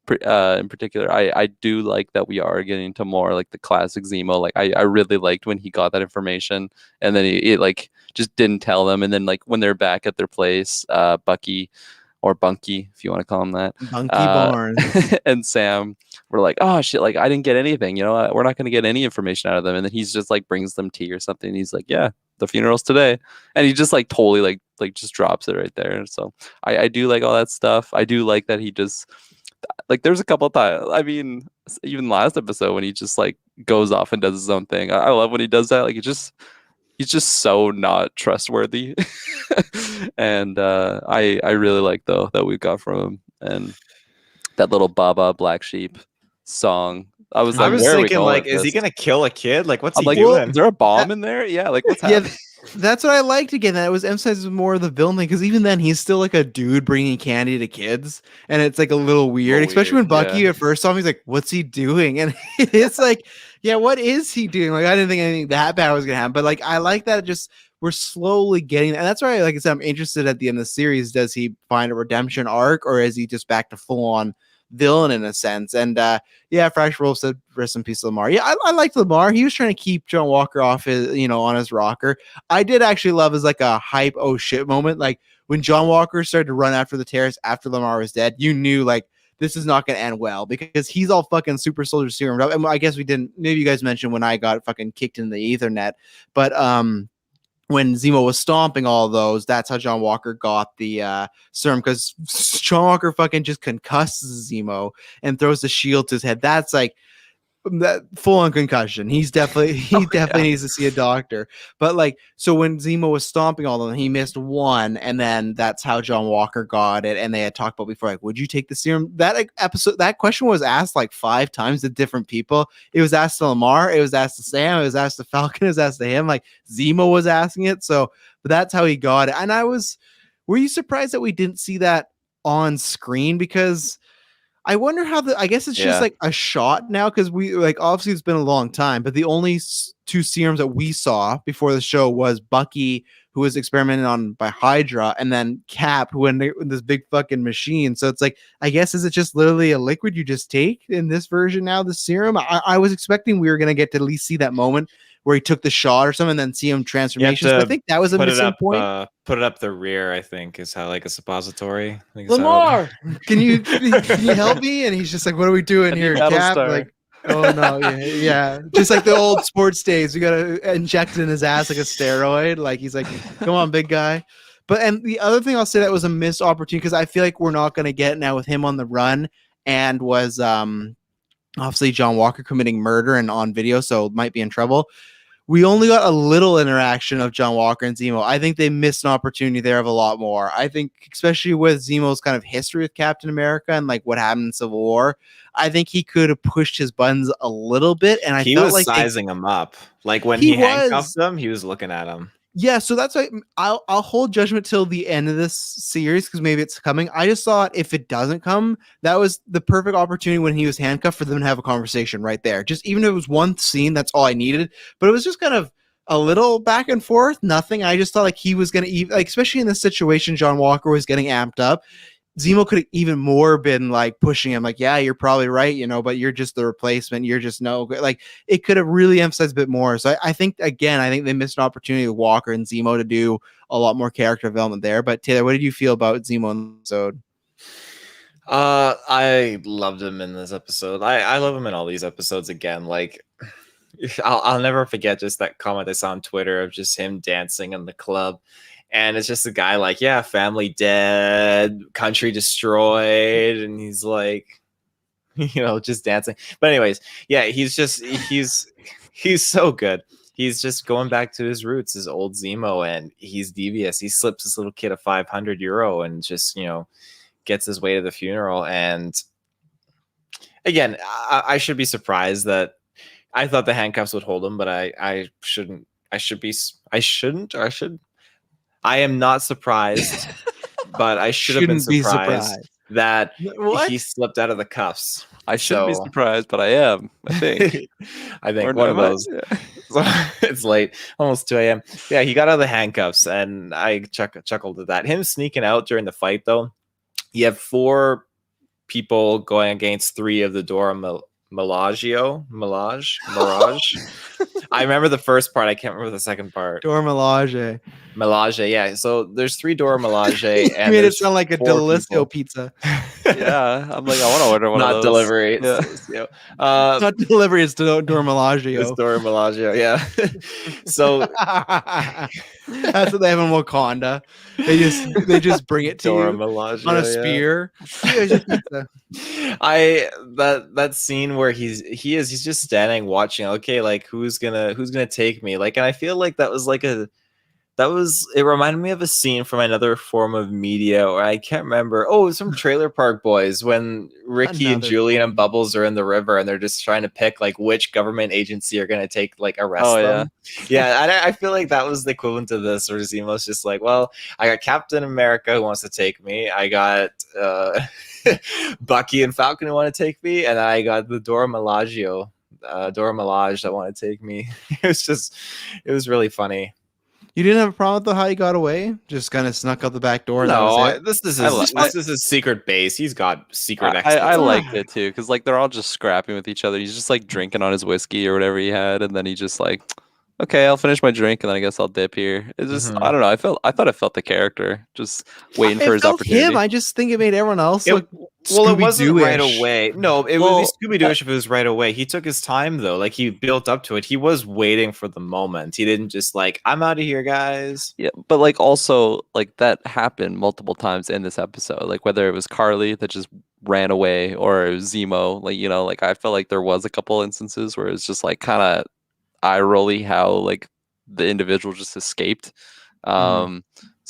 in particular, I do like that we are getting to more like the classic Zemo. Like I really liked when he got that information and then he like just didn't tell them, and then like when they're back at their place, Bucky or Bunky, if you want to call him that, Bunky Barnes and Sam were like, oh shit, like I didn't get anything, you know, we're not going to get any information out of them. And then he's just like brings them tea or something, and he's like, yeah, the funeral's today, and he just like totally like just drops it right there. So I do like all that stuff. I do like that he just like, there's a couple of times, I mean, even last episode when he just like goes off and does his own thing. I love when he does that. Like he's just so not trustworthy. And I really like though that we got from him, and that little Baba Black Sheep song. I was thinking, like, is he gonna kill a kid? Like, what's he like, doing? Is there a bomb in there? Yeah, like what's happening? That's what I liked again. That it was emphasized more of the villain thing, because even then he's still like a dude bringing candy to kids, and it's like a little weird, especially when Bucky at first saw him. He's like, "What's he doing?" And it's like, yeah, what is he doing? Like, I didn't think anything that bad was gonna happen, but like, I like that just we're slowly getting, and that's why, like I said, I'm interested at the end of the series. Does he find a redemption arc, or is he just back to full on villain in a sense? And yeah, Fractured Wolf said rest in peace Lamar. Yeah, I liked Lamar. He was trying to keep John Walker off his, on his rocker. I did actually love as like a hype oh shit moment. Like when John Walker started to run after the terrorists after Lamar was dead, you knew like this is not going to end well, because he's all fucking super soldier serum up. And I guess we didn't, maybe you guys mentioned when I got fucking kicked in the ethernet, but when Zemo was stomping all of those, that's how John Walker got the serum, because John Walker fucking just concusses Zemo and throws the shield to his head. That's like that full on concussion. He definitely needs to see a doctor. But like, so when Zemo was stomping all of them, he missed one, and then that's how John Walker got it. And they had talked about before, like, would you take the serum? That episode, that question was asked like 5 times to different people. It was asked to Lamar, it was asked to Sam, it was asked to Falcon, it was asked to him. Like Zemo was asking it. So, but that's how he got it. And were you surprised that we didn't see that on screen? Because I wonder how I guess it's just like a shot now, because we like obviously it's been a long time, but the only 2 serums that we saw before the show was Bucky, who was experimented on by Hydra, and then Cap, who went in this big fucking machine. So it's like, I guess, is it just literally a liquid you just take in this version now, the serum? I was expecting we were going to get to at least see that moment where he took the shot or something and then see him transformations. I think that was a missing point. Put it up the rear, I think, is how like a suppository. Lamar, can you help me? And he's just like, what are we doing here, Cap? Like, oh no, yeah. Just like the old sports days, we gotta inject it in his ass like a steroid. Like he's like, come on, big guy. But and the other thing I'll say that was a missed opportunity, because I feel like we're not gonna get now with him on the run, and was obviously John Walker committing murder and on video, so might be in trouble. We only got a little interaction of John Walker and Zemo. I think they missed an opportunity there of a lot more. I think, especially with Zemo's kind of history with Captain America and like what happened in Civil War, I think he could have pushed his buttons a little bit. And I felt like sizing him up. Like when he handcuffed them, he was looking at him. Yeah, so that's why I'll hold judgment till the end of this series, because maybe it's coming. I just thought if it doesn't come, that was the perfect opportunity when he was handcuffed for them to have a conversation right there. Just even if it was one scene, that's all I needed. But it was just kind of a little back and forth, nothing. I just thought like he was going to, like, especially in this situation, John Walker was getting amped up. Zemo could have even more been like pushing him, like, yeah, you're probably right, but you're just the replacement. You're just like, it could have really emphasized a bit more. So I think they missed an opportunity with Walker and Zemo to do a lot more character development there. But Taylor, what did you feel about Zemo in this episode? I loved him in this episode. I love him in all these episodes again. Like, I'll never forget just that comment I saw on Twitter of just him dancing in the club. And it's just a guy like, yeah, family dead, country destroyed. And he's like, just dancing. But anyways, yeah, he's so good. He's just going back to his roots, his old Zemo, and he's devious. He slips this little kid a €500 and just, gets his way to the funeral. And again, I should be surprised that I thought the handcuffs would hold him, but I shouldn't. I am not surprised, but I should have been surprised that he slipped out of the cuffs. I shouldn't be surprised, but I am. I think. I think one of those. Yeah. So, it's late, almost 2 a.m. Yeah, he got out of the handcuffs, and I chuckled at that. Him sneaking out during the fight, though. You have 4 people going against 3 of the Dora Mirage. I remember the first part. I can't remember the second part. Dora Milaje, yeah. So there's 3 Dora Milaje, and made it sound like a Delisco pizza. Yeah, I'm like, I want to order one of those. Not delivery. Yeah. Not delivery. It's Dora Milaje. It's Dora Milaje. Yeah. So that's what they have in Wakanda. They just bring it to Dora you Milaje, on a spear. That scene where he's just standing watching. Okay, like who's gonna take me? Like, and I feel like that It reminded me of a scene from another form of media, or I can't remember. Oh, it was from Trailer Park Boys when Ricky and Julian and Bubbles are in the river and they're just trying to pick like which government agency are going to arrest them. Yeah, I feel like that was the equivalent to this, where Zemo's just like, well, I got Captain America who wants to take me, I got Bucky and Falcon who want to take me, and I got the Dora Milaje that want to take me. It was really funny. You didn't have a problem with how he got away? Just kind of snuck out the back door? No, this is his secret base. He's got secret exploits. I liked it too, because like they're all just scrapping with each other. He's just like drinking on his whiskey or whatever he had, and then he just like, okay, I'll finish my drink and then I guess I'll dip here. It's just I don't know. I thought it felt the character just waiting for his opportunity. Him. I just think it made everyone else look it wasn't right away. No, it would be Scooby-Doo-ish if it was right away. He took his time though. Like he built up to it. He was waiting for the moment. He didn't just like, I'm out of here, guys. Yeah, but like also like that happened multiple times in this episode. Like whether it was Carly that just ran away or it was Zemo, like like I felt like there was a couple instances where it's just like kind of eye-rolly how like the individual just escaped. So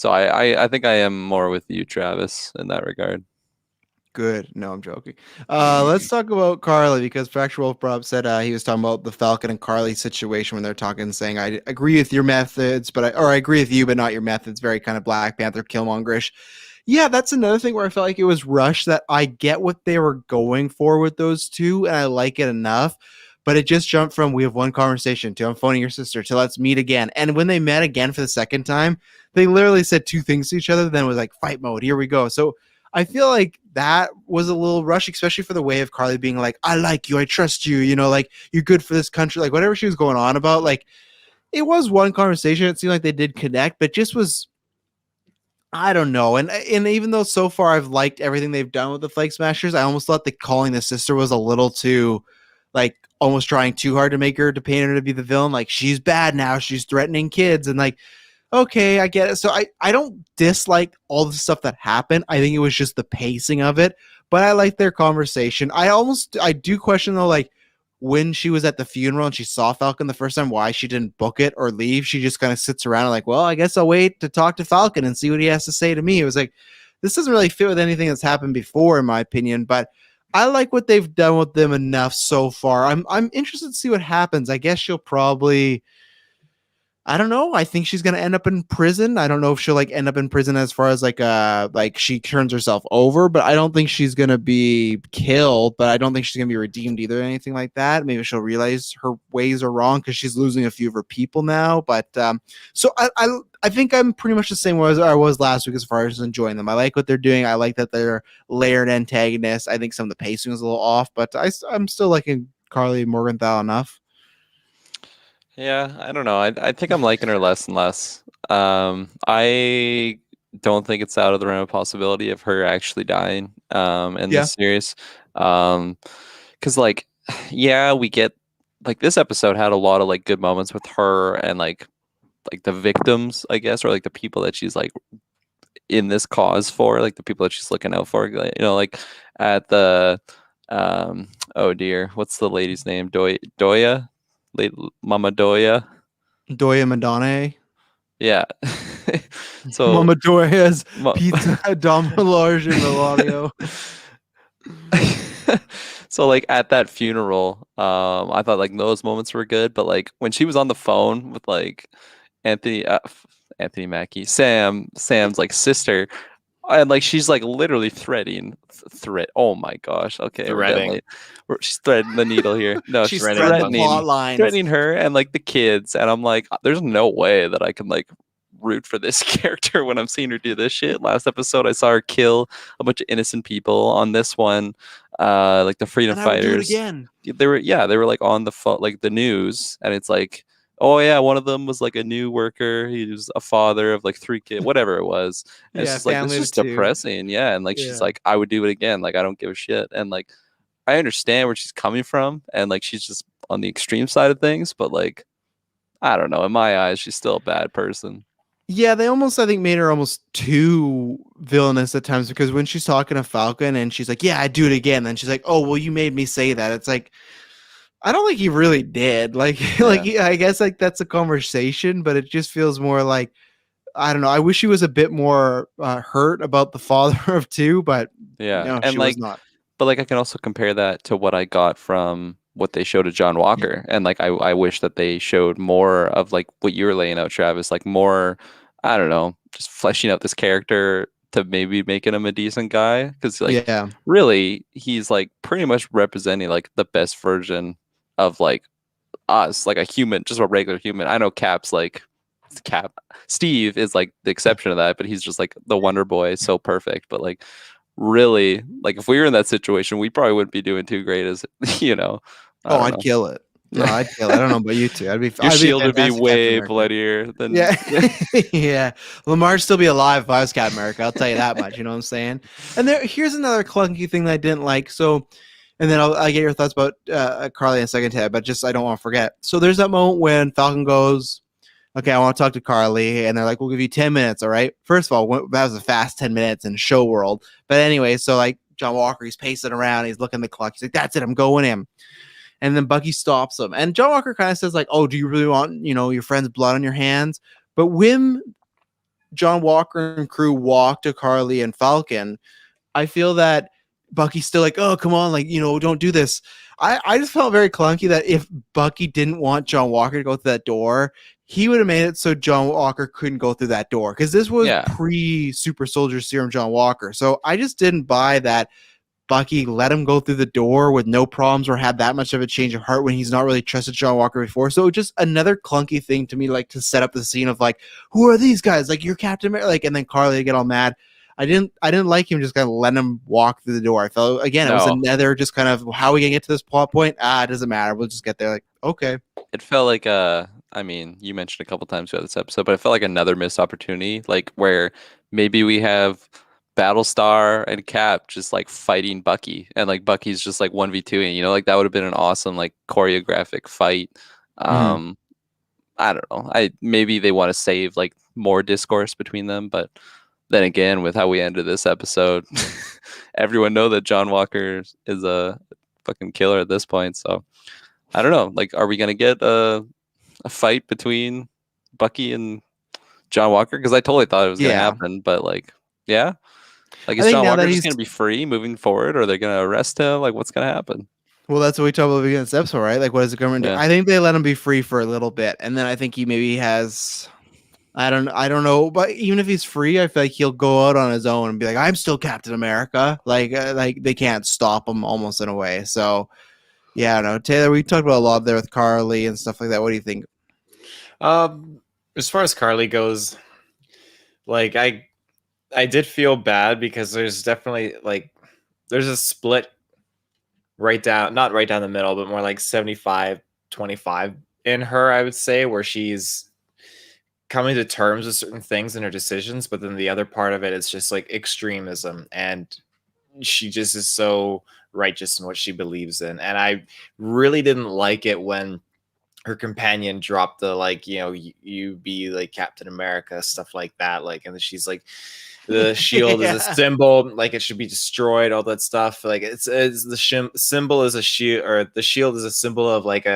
I think I am more with you, Travis, in that regard. Good. No, I'm joking. Let's talk about Carly, because Fracture Wolf brought up said he was talking about the Falcon and Carly situation when they're talking, saying I agree with your methods, but I agree with you, but not your methods. Very kind of Black Panther Killmongerish. Yeah, that's another thing where I felt like it was rushed. That I get what they were going for with those two, and I like it enough. But it just jumped from we have one conversation to I'm phoning your sister to let's meet again. And when they met again for the second time, they literally said two things to each other. Then it was like fight mode. Here we go. So I feel like that was a little rushed, especially for the way of Carly being like, I like you. I trust you. Like you're good for this country. Like whatever she was going on about, like it was one conversation. It seemed like they did connect, but just was, I don't know. And even though so far I've liked everything they've done with the Flag Smashers, I almost thought the calling the sister was a little too like almost trying too hard to make her to paint her to be the villain. Like she's bad now. She's threatening kids. And like, okay, I get it. So I don't dislike all the stuff that happened. I think it was just the pacing of it, but I like their conversation. I do question though, like when she was at the funeral and she saw Falcon the first time, why she didn't book it or leave. She just kind of sits around and like, well, I guess I'll wait to talk to Falcon and see what he has to say to me. It was like, this doesn't really fit with anything that's happened before, in my opinion, but I like what they've done with them enough so far. I'm interested to see what happens. I guess she'll probably, I don't know. I think she's going to end up in prison. I don't know if she'll like end up in prison as far as like she turns herself over, but I don't think she's going to be killed, but I don't think she's going to be redeemed either or anything like that. Maybe she'll realize her ways are wrong because she's losing a few of her people now. But so I think I'm pretty much the same way as I was last week as far as enjoying them. I like what they're doing. I like that they're layered antagonists. I think some of the pacing is a little off, but I'm still liking Carly Morgenthau enough. Yeah, I don't know. I think I'm liking her less and less. I don't think it's out of the realm of possibility of her actually dying in this series. Because like, yeah, we get like this episode had a lot of like good moments with her and like the victims, I guess, or like the people that she's like in this cause for, like the people that she's looking out for. Like at the oh dear, what's the lady's name? Doya? Mama Doya Madonna. Yeah. So Mama Doya's pizza Dom Large and Meladio. So like at that funeral, I thought like those moments were good, but like when she was on the phone with like Anthony Mackie, Sam's like sister, and like she's like literally threading. Oh my gosh. Okay. She's threading the needle here. No, she's threatening her and like the kids. And I'm like, there's no way that I can like root for this character when I'm seeing her do this shit. Last episode, I saw her kill a bunch of innocent people. On this one, like the freedom fighters. They were like on the phone, like the news, and it's like, oh yeah, one of them was like a new worker. He was a father of like 3 kids, whatever it was. And it's just like, it's just depressing. Yeah. And like, she's like, I would do it again. Like, I don't give a shit. And like, I understand where she's coming from. And like, she's just on the extreme side of things. But like, I don't know. In my eyes, she's still a bad person. Yeah, they almost, I think, made her almost too villainous at times, because when she's talking to Falcon and she's like, yeah, I'd do it again. Then she's like, oh, well, you made me say that. It's like, I don't think he really did. Like, I guess like that's a conversation, but it just feels more like I don't know. I wish she was a bit more hurt about the father of two, but no, and she like, was not. But like I can also compare that to what I got from what they showed of John Walker, and like I wish that they showed more of like what you were laying out, Travis, like more, I don't know, just fleshing out this character to maybe making him a decent guy, because like really he's like pretty much representing like the best version of like us, like a human, just a regular human. I know Steve is like the exception to that, but he's just like the Wonder Boy, so perfect. But like really, like if we were in that situation, we probably wouldn't be doing too great as I'd kill it. No, I'd kill it. I don't know about you two. Your shield would be way bloodier than yeah. Lamar'd still be alive if I was Captain America. I'll tell you that much. You know what I'm saying? And here's another clunky thing that I didn't like. So, and then I'll get your thoughts about Karli in a second, Ted. But just I don't want to forget. So there's that moment when Falcon goes, "Okay, I want to talk to Karli," and they're like, "We'll give you 10 minutes." All right. First of all, that was a fast 10 minutes in show world. But anyway, so like John Walker, he's pacing around, he's looking at the clock. He's like, "That's it, I'm going in." And then Bucky stops him. And John Walker kind of says like, "Oh, do you really want, your friend's blood on your hands?" But when John Walker and crew walk to Karli and Falcon, I feel that Bucky's still like, "Oh, come on, like, don't do this." I just felt very clunky that if Bucky didn't want John Walker to go through that door, he would have made it so John Walker couldn't go through that door. Because this was pre-Super Soldier Serum John Walker. So I just didn't buy that Bucky let him go through the door with no problems or had that much of a change of heart when he's not really trusted John Walker before. So just another clunky thing to me, like to set up the scene of like, who are these guys? Like, you're Captain America, like, and then Karli to get all mad. I didn't like him just kind of letting him walk through the door. I felt it was another just kind of, how are we gonna get to this plot point? It doesn't matter. We'll just get there. Like, okay. It felt like I mean, you mentioned a couple times throughout this episode, but it felt like another missed opportunity, like where maybe we have Battlestar and Cap just like fighting Bucky, and like Bucky's just like 1v2ing, like that would have been an awesome like choreographic fight. I don't know. Maybe they want to save like more discourse between them, but then again, with how we ended this episode, everyone know that John Walker is a fucking killer at this point. So I don't know. Like, are we gonna get a fight between Bucky and John Walker? Because I totally thought it was gonna happen, but like, yeah. Like, is John Walker just going to be free moving forward, or are they going to arrest him? Like, what's going to happen? Well, that's what we talked about at the beginning of this episode, right? Like, what does the government do? I think they let him be free for a little bit, and then I think he maybe has, I don't know, but even if he's free, I feel like he'll go out on his own and be like, "I'm still Captain America." Like they can't stop him almost in a way. So, yeah, I don't know. Taylor, we talked about a lot there with Karli and stuff like that. What do you think? As far as Karli goes, like I did feel bad because there's definitely like there's a split not right down the middle, but more like 75-25 in her, I would say, where she's coming to terms with certain things in her decisions, but then the other part of it is just like extremism, and she just is so righteous in what she believes in. And I really didn't like it when her companion dropped the like, you be like Captain America, stuff like that, like, and she's like, the shield is a symbol, like it should be destroyed, all that stuff. Like it's the symbol is a shield, or the shield is a symbol of like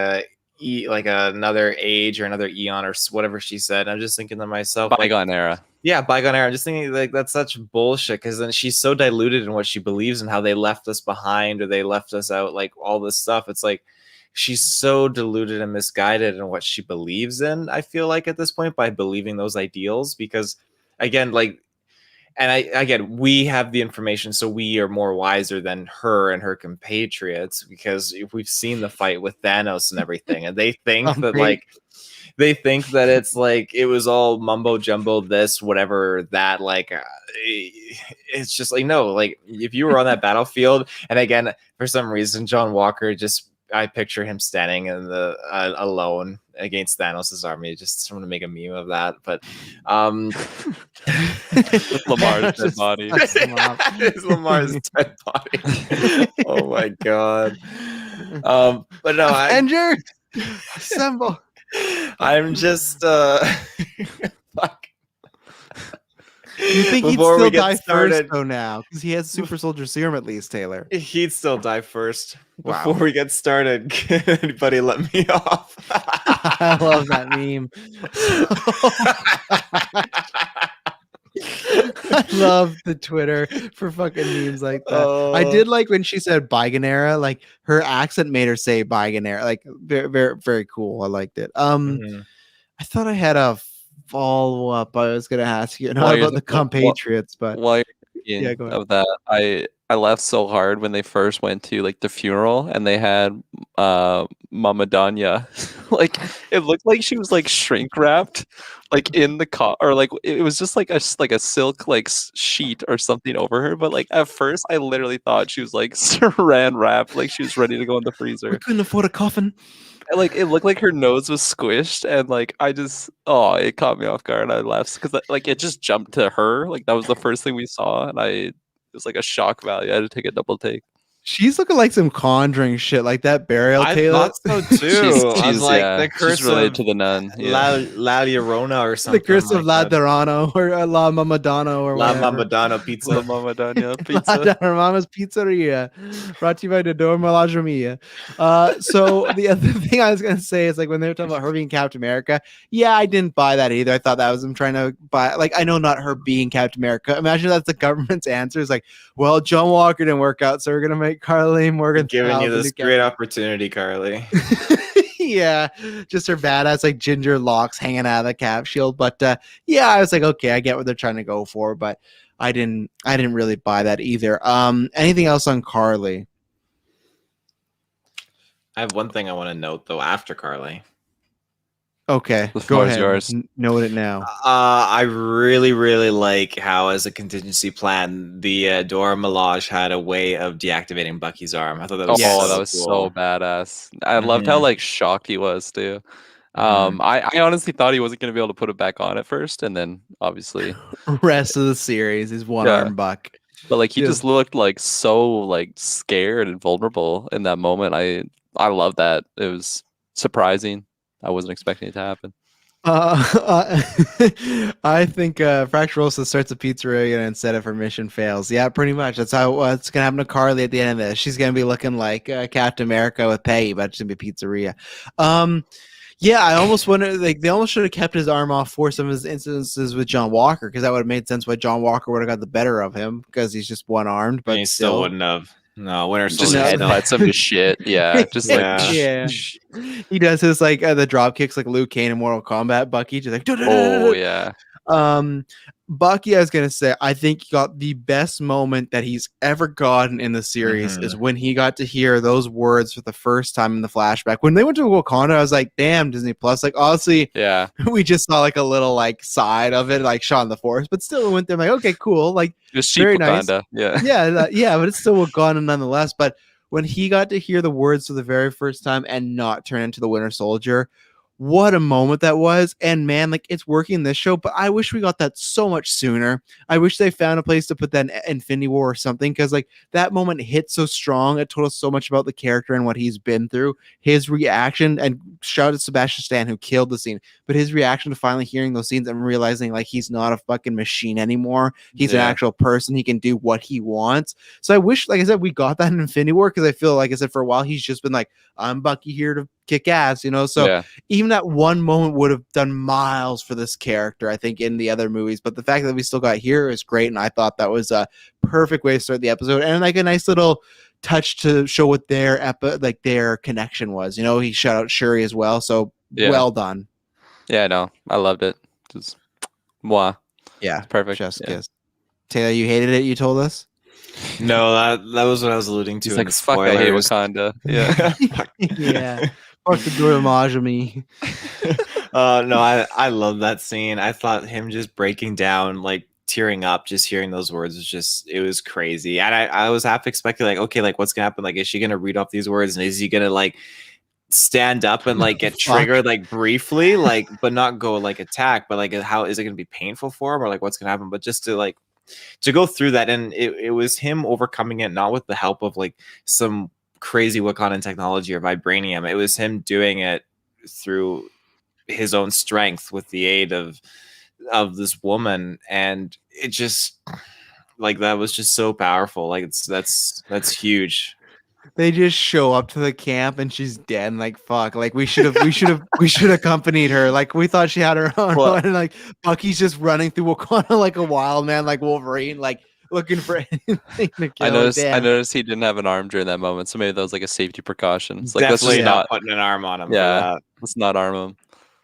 another age or another eon or whatever she said. I'm just thinking to myself, bygone era. Yeah, bygone era. I'm just thinking like that's such bullshit, because then she's so diluted in what she believes and how they left us behind or they left us out, like all this stuff. It's like she's so deluded and misguided in what she believes in, I feel like, at this point, by believing those ideals. Because again, like, and we have the information, so we are more wiser than her and her compatriots, because we've seen the fight with Thanos and everything, and they think that like they think that it's like it was all mumbo jumbo, this, whatever, that, like it's just like, no, like if you were on that battlefield, and again, for some reason, John Walker just, I picture him standing in the alone against Thanos' army. Just someone to make a meme of that. But Lamar's dead body. It's Lamar's dead body. Oh my god. But no, Avenger assemble. I'm just fuck. You think he'd still die first, though, now? Because he has Super Soldier Serum, at least, Taylor. He'd still die first. Wow. Before we get started, can anybody let me off? I love that meme. love the Twitter for fucking memes like that. I did like when she said Biganera, like her accent made her say Biganera, like very, very, very cool. I liked it. I thought I had a follow up. I was gonna ask you not about the compatriots, but while you're yeah, go ahead. of that, I laughed so hard when they first went to like the funeral and they had Mama Danya. Like it looked like she was like shrink wrapped like in the car, or like it was just like a silk like sheet or something over her, but like at first I literally thought she was like saran wrapped, like she was ready to go in the freezer. We couldn't afford a coffin. And, like it looked like her nose was squished, and like it caught me off guard. I laughed because like it just jumped to her, like that was the first thing we saw, and it was like a shock value. I had to take a double take. She's looking like some Conjuring shit, like that burial tail. I thought so too. I was like, yeah, the curse she's related to the nun. La Llorona or something. The curse like of La Dorano or La Mamadano or La whatever. Mamadano pizza. La Mamadano pizza. Her mama's pizzeria. Brought to you by the Dorma La Jamia. So the other thing I was gonna say is like when they were talking about her being Captain America, yeah, I didn't buy that either. I thought that was them trying to buy, like, I know not her being Captain America. Imagine that's the government's answer. It's like, well, John Walker didn't work out, so we're gonna make Carly Morgan giving you this great opportunity, Carly. Yeah, just her badass like ginger locks hanging out of the cap shield. But yeah, I was like, okay, I get what they're trying to go for, but I didn't really buy that either. Anything else on Carly? I have one thing I want to note though after Carly. Okay, go ahead. Yours. Note it now. I really, really like how, as a contingency plan, the Dora Milaje had a way of deactivating Bucky's arm. I thought that was that was so badass. I loved how like shocked he was too. I honestly thought he wasn't going to be able to put it back on at first, and then obviously rest of the series is one arm Buck. But like he just looked like so like scared and vulnerable in that moment. I love that. It was surprising. I wasn't expecting it to happen. I think Fracturosa starts a pizzeria instead of her mission fails. Yeah, pretty much. That's how it's gonna happen to Carly at the end of this. She's gonna be looking like Captain America with Peggy, but it's gonna be pizzeria. Yeah, I almost wonder, like, they almost should have kept his arm off for some of his incidences with John Walker, because that would have made sense why John Walker would have got the better of him, because he's just one armed. But he still wouldn't have. No, Winter Soldier just had some shit. Yeah, just yeah. He does his like the drop kicks like Liu Kang in Mortal Kombat. Bucky just like oh yeah. Bucky, I was gonna say, I think he got the best moment that he's ever gotten in the series is when he got to hear those words for the first time in the flashback. When they went to Wakanda, I was like, damn, Disney Plus. Like, honestly, yeah, we just saw like a little like side of it, like shot in the forest, but still went there. I'm like, okay, cool. Like, just very Wakanda. Nice. Yeah, but it's still Wakanda nonetheless. But when he got to hear the words for the very first time and not turn into the Winter Soldier, what a moment that was. And man, like, it's working this show, but I wish we got that so much sooner. I wish they found a place to put that in Infinity War or something, because like that moment hit so strong. It told us so much about the character and what he's been through. His reaction, and shout out to Sebastian Stan who killed the scene, but his reaction to finally hearing those scenes and realizing like he's not a fucking machine anymore. He's an actual person. He can do what he wants. So I wish, like I said, we got that in Infinity War, because I feel like I said for a while he's just been like, I'm Bucky here to kick ass, you know. So even that one moment would have done miles for this character, I think, in the other movies. But the fact that we still got here is great, and I thought that was a perfect way to start the episode, and like a nice little touch to show what their connection was. You know, he shout out Shuri as well, so well done. Yeah, no, I loved it. Just moi. Yeah, perfect. Just kiss. Taylor, you hated it. You told us. No, that was what I was alluding to. He's like, fuck, I hate Wakanda. Yeah. Yeah. Fuck the homage of me. No, I love that scene. I thought him just breaking down, like tearing up, just hearing those words it was crazy. And I was half expecting, like, okay, like what's gonna happen? Like, is she gonna read off these words, and is he gonna like stand up and like get triggered like briefly, like, but not go like attack, but like how is it gonna be painful for him, or like what's gonna happen? But just to go through that, and it was him overcoming it, not with the help of like some crazy Wakandan technology or vibranium. It was him doing it through his own strength with the aid of this woman, and it just like that was just so powerful. Like that's huge. They just show up to the camp and she's dead. And like, fuck, like we should have accompanied her. Like we thought she had her own. And like Bucky's just running through Wakanda like a wild man, like Wolverine, like looking for anything to kill. I noticed he didn't have an arm during that moment, so maybe that was like a safety precaution. It's like definitely not putting an arm on him. Yeah, let's not arm him.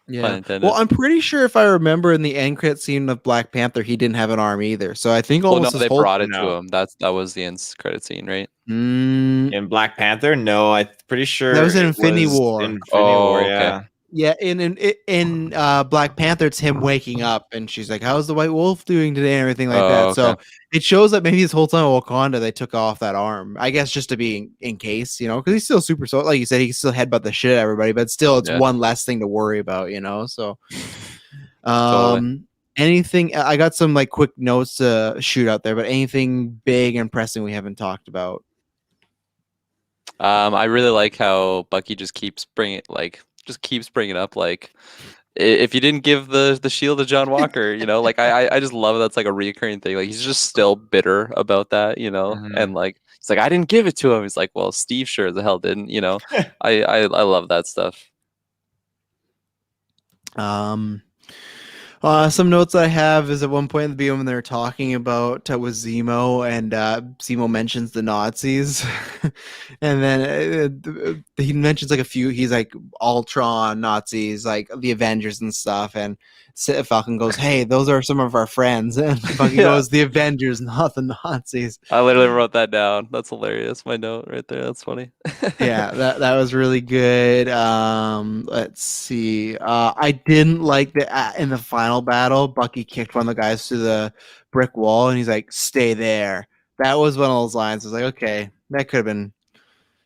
Yeah. Well, I'm pretty sure if I remember in the end credit scene of Black Panther, he didn't have an arm either. So I think almost they brought it to him. That was the end credit scene, right? In Black Panther, no, I'm pretty sure that was in Infinity War. War, yeah. Yeah, in Black Panther, it's him waking up, and she's like, "How's the White Wolf doing today?" and everything like that. Okay. So it shows that maybe this whole time at Wakanda, they took off that arm. I guess just to be in case, because he's still super so like you said, he can still headbutt the shit at everybody, but still, it's one less thing to worry about, So, totally. Anything? I got some like quick notes to shoot out there, but anything big and pressing we haven't talked about? I really like how Bucky just keeps bringing up like if you didn't give the shield to John Walker, like I just love that's like a reoccurring thing. Like he's just still bitter about that, and like he's like I didn't give it to him. He's like, well, Steve sure as the hell didn't, I love that stuff. Some notes I have is at one point in the video when they're talking about with Zemo, and Zemo mentions the Nazis, and then he mentions like a few. He's like Ultron Nazis, like the Avengers and stuff, and Falcon goes, "Hey, those are some of our friends," and Bucky goes, "The Avengers, not the Nazis." I literally wrote that down. That's hilarious. My note right there. That's funny. Yeah, that was really good. Let's see. I didn't like that in the final battle, Bucky kicked one of the guys through the brick wall, and he's like, "Stay there." That was one of those lines. I was like, okay, that could have been.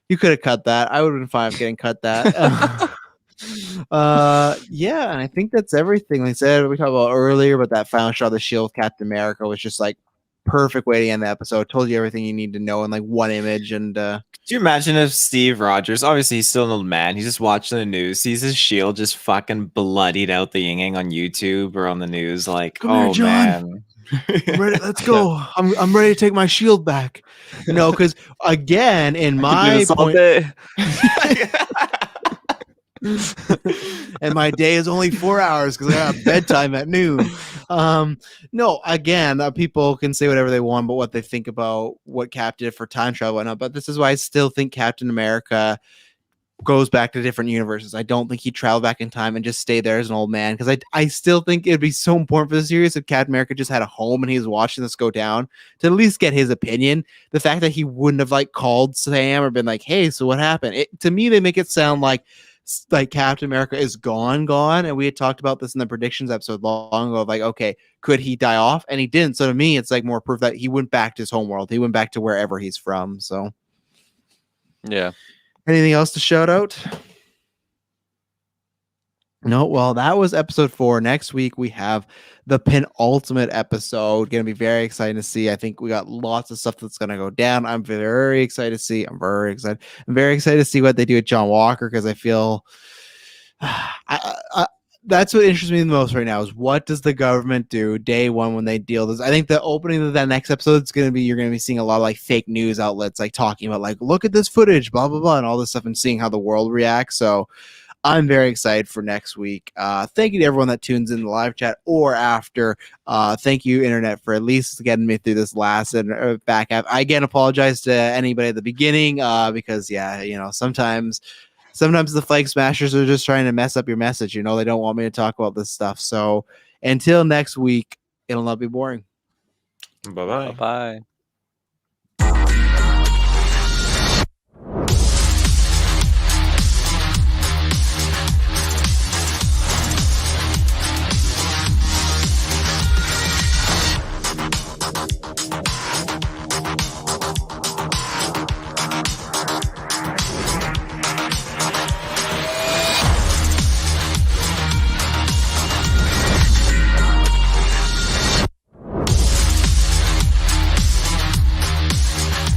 You could have cut that. I would have been fine with getting cut that. Yeah, and I think that's everything. Like I said, we talked about earlier, but that final shot of the shield of Captain America was just like perfect way to end the episode. Told you everything you need to know in like one image. And could you imagine if Steve Rogers, obviously he's still an old man, he's just watching the news, sees his shield just fucking bloodied out the yin-yang on YouTube or on the news, like, Come here, man. I'm ready, let's go. I'm ready to take my shield back. Because again, in my point, and my day is only 4 hours because I got bedtime at noon. No, again, people can say whatever they want, but what they think about what Cap did for time travel and whatnot. But this is why I still think Captain America goes back to different universes. I don't think he'd travel back in time and just stay there as an old man, because I still think it'd be so important for the series if Captain America just had a home and he was watching this go down to at least get his opinion. The fact that he wouldn't have like called Sam or been like, "Hey, so what happened?" To me, they make it sound like Captain America is gone, and we had talked about this in the predictions episode long ago of like, okay, could he die off? And he didn't. So to me, it's like more proof that he went back to his home world. He went back to wherever he's from. So yeah. Anything else to shout out? No, well, that was episode 4. Next week we have the penultimate episode. Going to be very exciting to see. I think we got lots of stuff that's going to go down. I'm very excited to see. I'm very excited to see what they do with John Walker, because I feel that's what interests me the most right now is what does the government do day one when they deal this. I think the opening of that next episode is going to be, you're going to be seeing a lot of like fake news outlets like talking about like, look at this footage, blah, blah, blah, and all this stuff, and seeing how the world reacts. So I'm very excited for next week. Thank you to everyone that tunes in the live chat or after. Thank you, Internet, for at least getting me through this last and back half. I again apologize to anybody at the beginning because, sometimes the flag smashers are just trying to mess up your message. They don't want me to talk about this stuff. So until next week, it'll not be boring. Bye-bye. Bye-bye.